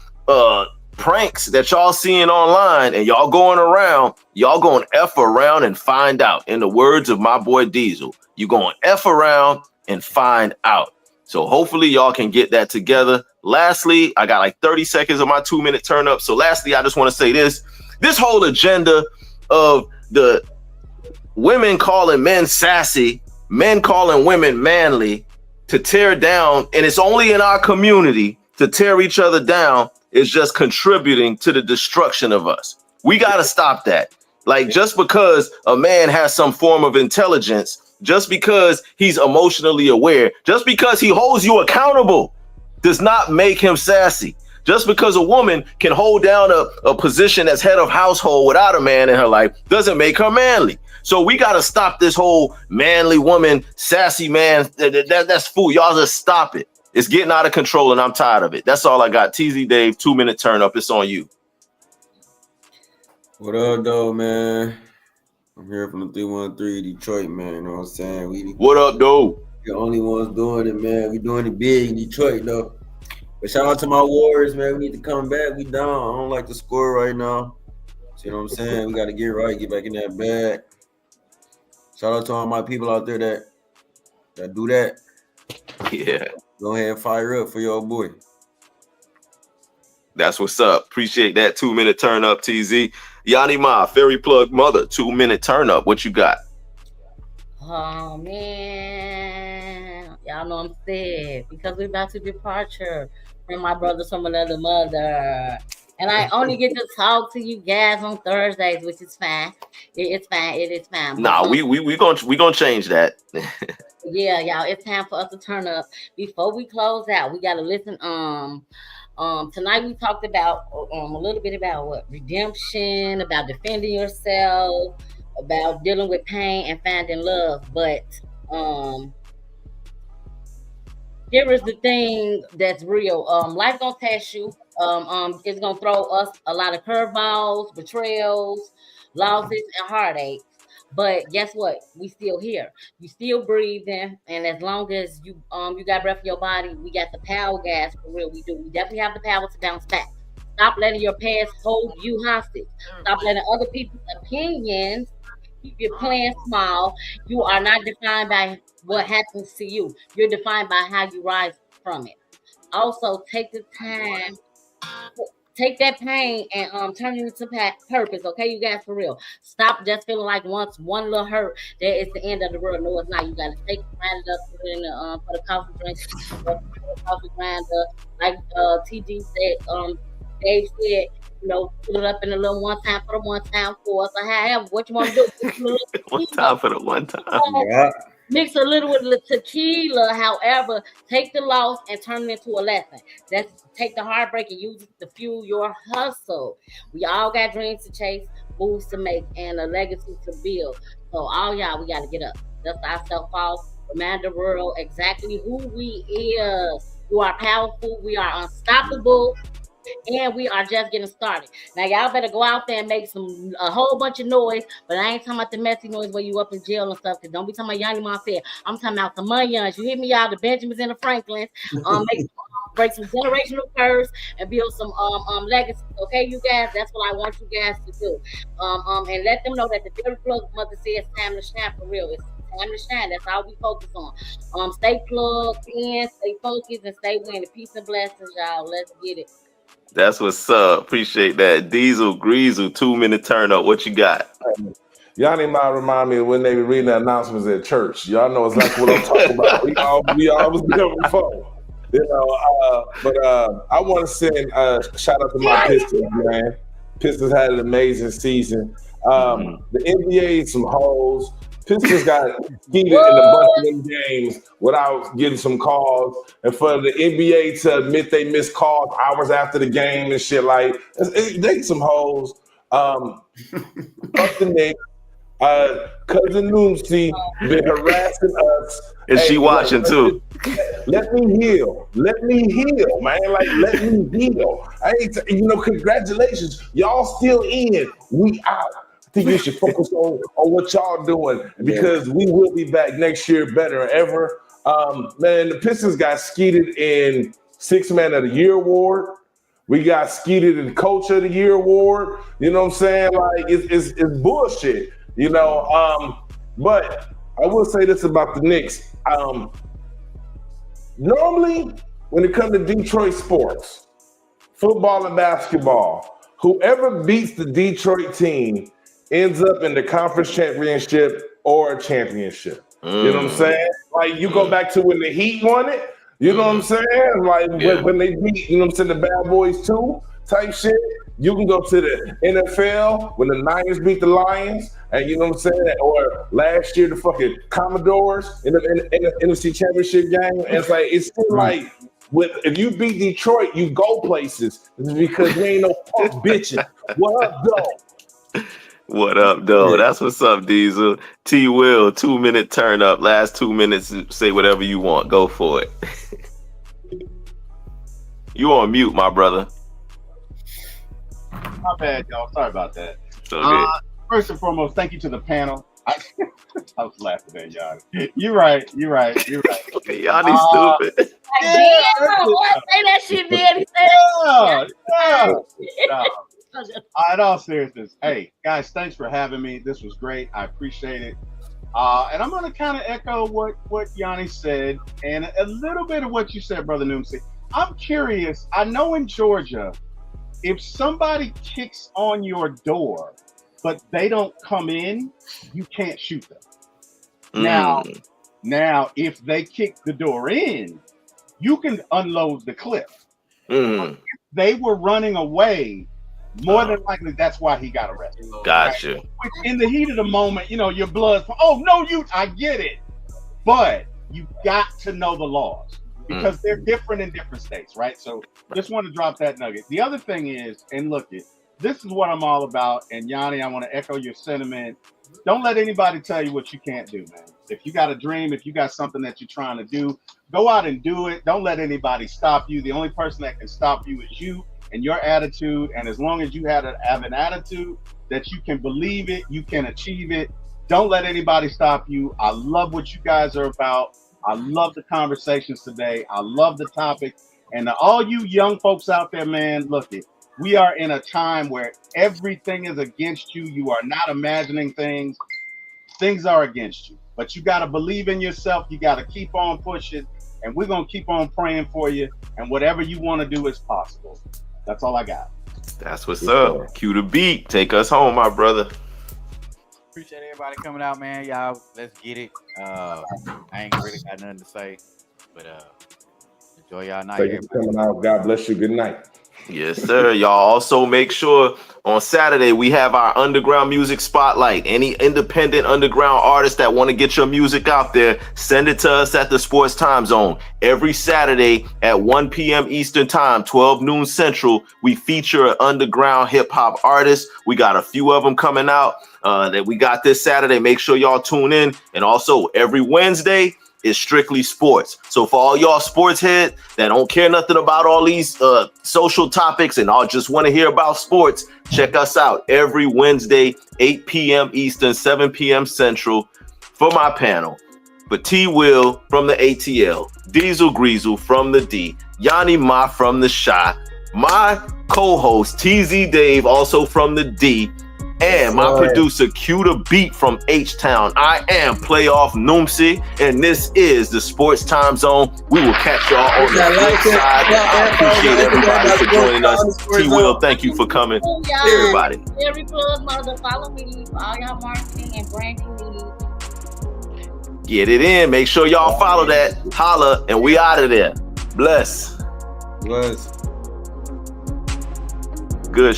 pranks that y'all seeing online, and y'all going around, y'all going F around and find out. In the words of my boy Diesel, you going F around and find out. So hopefully y'all can get that together. Lastly, I got like 30 seconds of my 2-minute turn up. So lastly, I just want to say this whole agenda of the women calling men sassy, men calling women manly to tear down, and it's only in our community to tear each other down, is just contributing to the destruction of us. We got to stop that. Like, just because a man has some form of intelligence, just because he's emotionally aware, just because he holds you accountable, does not make him sassy. Just because a woman can hold down a position as head of household without a man in her life doesn't make her manly. So we got to stop this whole manly woman, sassy man. That's fool. Y'all just stop it. It's getting out of control, and I'm tired of it. That's all I got. TZ Dave, 2-minute turn up. It's on you. What up, though, man? I'm here from the 313 Detroit, man. You know what I'm saying? What up, though? The only ones doing it, man. We doing it big in Detroit, though. But shout out to my Warriors, man. We need to come back. We down. I don't like the score right now. See what I'm saying? We got to get right, get back in that bag. Shout out to all my people out there that do that. Yeah. Go ahead and fire up for your boy. That's what's up. Appreciate that 2-minute turn up, TZ. Yanni Ma, Fairy Plug Mother, 2-minute turn up. What you got? Oh, man. Y'all know I'm sad because we're about to departure from my brothers from another mother. And I only get to talk to you guys on Thursdays, which is fine. It's fine. It is fine. Nah, we gonna change that. Yeah, y'all. It's time for us to turn up. Before we close out, we gotta listen. Tonight we talked about a little bit about what redemption, about defending yourself, about dealing with pain and finding love. But here is the thing that's real. Life gonna test you. It's gonna throw us a lot of curveballs, betrayals, losses, and heartaches. But guess what? We still here. You still breathing, and as long as you got breath in your body, we got the power, guys. For real, we do. We definitely have the power to bounce back. Stop letting your past hold you hostage. Stop letting other people's opinions keep you playing small. You are not defined by what happens to you. You're defined by how you rise from it. Also, take the time. Take that pain and turn it into purpose, okay, you guys, for real. Stop just feeling like once one little hurt that it's the end of the world. No, it's not. You gotta take it, grind it up, put it in the for the coffee drink, for the coffee grinder. Like TG said, Dave said, put it up in a little one time for the one time course, or however, what you want to do. One time for the one time. Yeah. Mix a little with the tequila, however, take the loss and turn it into a lesson. That's take the heartbreak and use it to fuel your hustle. We all got dreams to chase, moves to make, and a legacy to build. So all y'all, we got to get up. Dust ourselves off. Remind the world exactly who we is. You are powerful. We are unstoppable. And we are just getting started. Now y'all better go out there and make a whole bunch of noise, but I ain't talking about the messy noise where you up in jail and stuff. Cause don't be talking about Yanni Mom said. I'm talking about the Munyans. You hear me, y'all? The Benjamins and the Franklins. Break some generational curse and build some legacy. Okay, you guys. That's what I want you guys to do. And let them know that the Dirty Plug mother says it's time to shine for real. It's time to shine. That's all we focus on. Stay plugged in, stay focused, and stay winning. Peace and blessings, y'all. Let's get it. That's what's up. Appreciate that. Diesel Greasel, 2-minute turn up. What you got? Yanni might remind me of when they were reading the announcements at church. Y'all know exactly what I'm talking about. We always there before. But I want to send a shout out to my Pistons, man. Pistons had an amazing season. The NBA, some hoes. Pistons got heated in a bunch of them games without getting some calls, and for the NBA to admit they missed calls hours after the game and shit, like they some hoes. Fuck the Knicks. Cousin Noomsy been harassing us. And she watching too. Let me heal, man. Like, let me heal. Congratulations, y'all still in. We out. I think you should focus on what y'all doing because we will be back next year better than ever. Man, the Pistons got skeeted in Sixth Man of the Year award. We got skeeted in Coach of the Year award. You know what I'm saying? Like it's bullshit. But I will say this about the Knicks. Normally, when it comes to Detroit sports, football and basketball, whoever beats the Detroit team ends up in the conference championship or a championship. You know what I'm saying? Like, you go back to when the Heat won it, you know what I'm saying? Like, when they beat, you know what I'm saying, the Bad Boys 2 type shit. You can go to the NFL when the Niners beat the Lions, and you know what I'm saying? Or last year, the fucking Commodores in the NFC Championship game. And it's like, it's still like, if you beat Detroit, you go places. It's because we ain't no punk bitches. What up, though? What up, though? That's what's up, Diesel. T Will, 2-minute turn up. Last 2 minutes, say whatever you want. Go for it. You on mute, my brother. My bad, y'all. Sorry about that. So First and foremost, thank you to the panel. I was laughing at y'all. You're right. Y'all need stupid. Say that shit, man. In all seriousness, hey guys, thanks for having me. This was great. I appreciate it. And I'm gonna kind of echo what Yanni said and a little bit of what you said, Brother Noomsy. I'm curious. I know in Georgia, if somebody kicks on your door, but they don't come in, you can't shoot them. Now, if they kick the door in, you can unload the clip. If they were running away, more than likely, that's why he got arrested. Gotcha. Right? In the heat of the moment, your blood. I get it. But you got to know the laws because they're different in different states, right? So just want to drop that nugget. The other thing is, and look, this is what I'm all about. And Yanni, I want to echo your sentiment. Don't let anybody tell you what you can't do, man. If you got a dream, if you got something that you're trying to do, go out and do it. Don't let anybody stop you. The only person that can stop you is you and your attitude. And as long as you have an attitude that you can believe it, you can achieve it. Don't let anybody stop you. I love what you guys are about. I love the conversations today. I love the topic. And to all you young folks out there, man, look it. We are in a time where everything is against you. You are not imagining things. Things are against you. But you got to believe in yourself. You got to keep on pushing. And we're going to keep on praying for you. And whatever you want to do is possible. That's all I got. That's what's up. Cue the beat. Take us home, my brother. Appreciate everybody coming out, man. Y'all, let's get it. I ain't really got nothing to say. But enjoy y'all night. Thank you for coming out. God bless you. Good night. Yes, sir. Y'all also make sure on Saturday we have our underground music spotlight. Any independent underground artists that want to get your music out there, send it to us at the Sports Time Zone. Every Saturday at 1 p.m. Eastern Time, 12 noon Central, we feature an underground hip hop artist. We got a few of them coming out that we got this Saturday. Make sure y'all tune in. And also every Wednesday is strictly sports. So for all y'all sports heads that don't care nothing about all these social topics and all just want to hear about sports, check us out every Wednesday, 8 p.m. Eastern, 7 p.m. Central for my panel. For T Will from the ATL, Diesel Greasel from the D, Yanni Ma from the Shot, my co-host TZ Dave also from the D, and my producer Q the Beat from H-Town. I am Playoff Noomsi, and this is the Sports Time Zone. We will catch y'all on the flip side. I appreciate everybody for joining us. T Will, thank you for coming. Everybody. Every plug, mother, follow me for all y'all marketing and branding needs. Get it in. Make sure y'all follow that. Holla, and we out of there. Bless. Bless. Good.